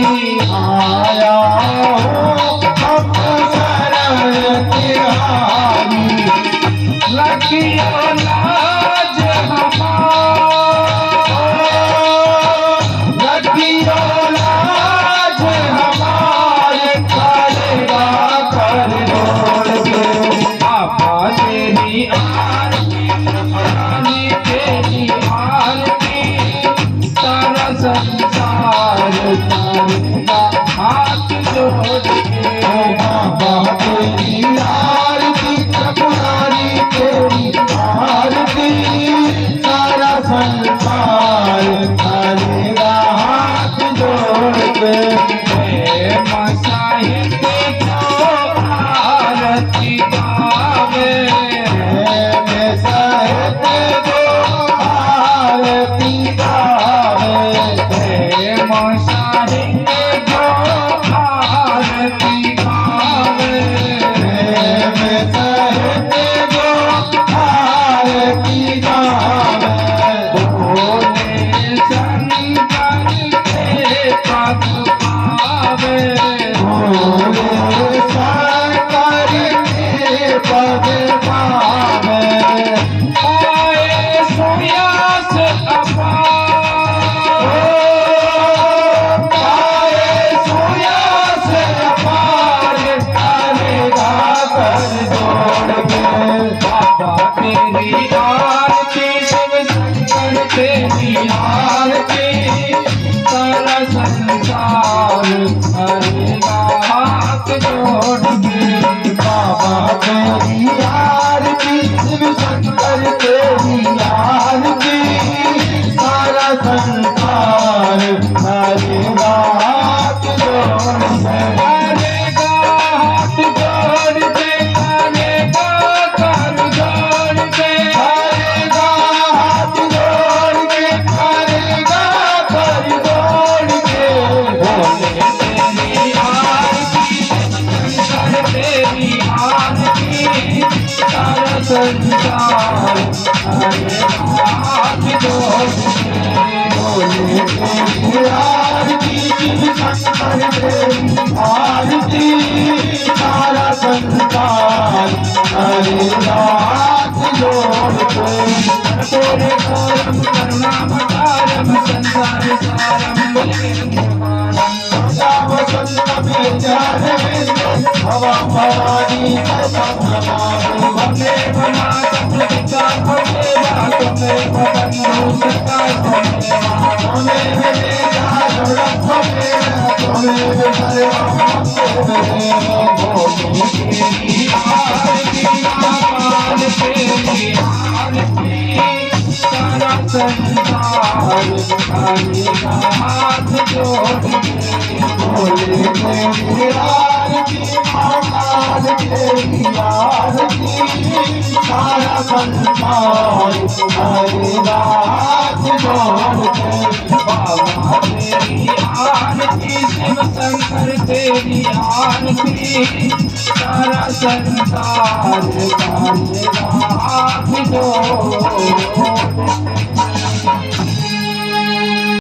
आया हो अब शरण तिहारी लखियो लाज हमार लखियो लाज हाथ जोड़ के बाबा तेरी आरती त्रिपुरारी तेरी आरती सारा संसार करेगा हाथ जोड़ के साहित्य को आरती गावे साहित्य को आरती गावे साहित्य को आरती गावे साहित्य को आरती गावे बोले शंकर के पद पावे बोले शंकर के पद पावे आए सुयास अपार आए सोया से अपार करेगा कर जोड़ के बाबा तेरी आरती शिव शंकर तेरी आरती सारा संसार करेगा हाथ जोड़ के बाबा तेरी आरती शिव शंकर तेरी आरती सारा संसार करेगा हाथ जोड़ के करेगा हाथ जोड़ के करेगा कर जोड़ के करेगा हाथ जोड़ के करेगा कर जोड़ के बोले तेरी आरती शंकर तेरी आरती सारा संसार करेगा हाथ जोड़ के बोले तेरी आरती शिव शंकर तेरी आरती सारा संसार करेगा हाथ जोड़ के तेरे करम करुणावतारम संसार सारम बोले सदा वसंत में जाने हवा भवानी भले बना सप्तका भले बातों में बंधु सका तेरी आरती माल तेरी आरती सारा संसार करेगा हाथ जोड़ के बोले तेरी आरती महाकाल तेरी आरती सारा संसार करेगा हाथ जोड़ के बाबा तेरी आरती शिव शंकर तेरी आरती सारा संसार करेगा हाथ जोड़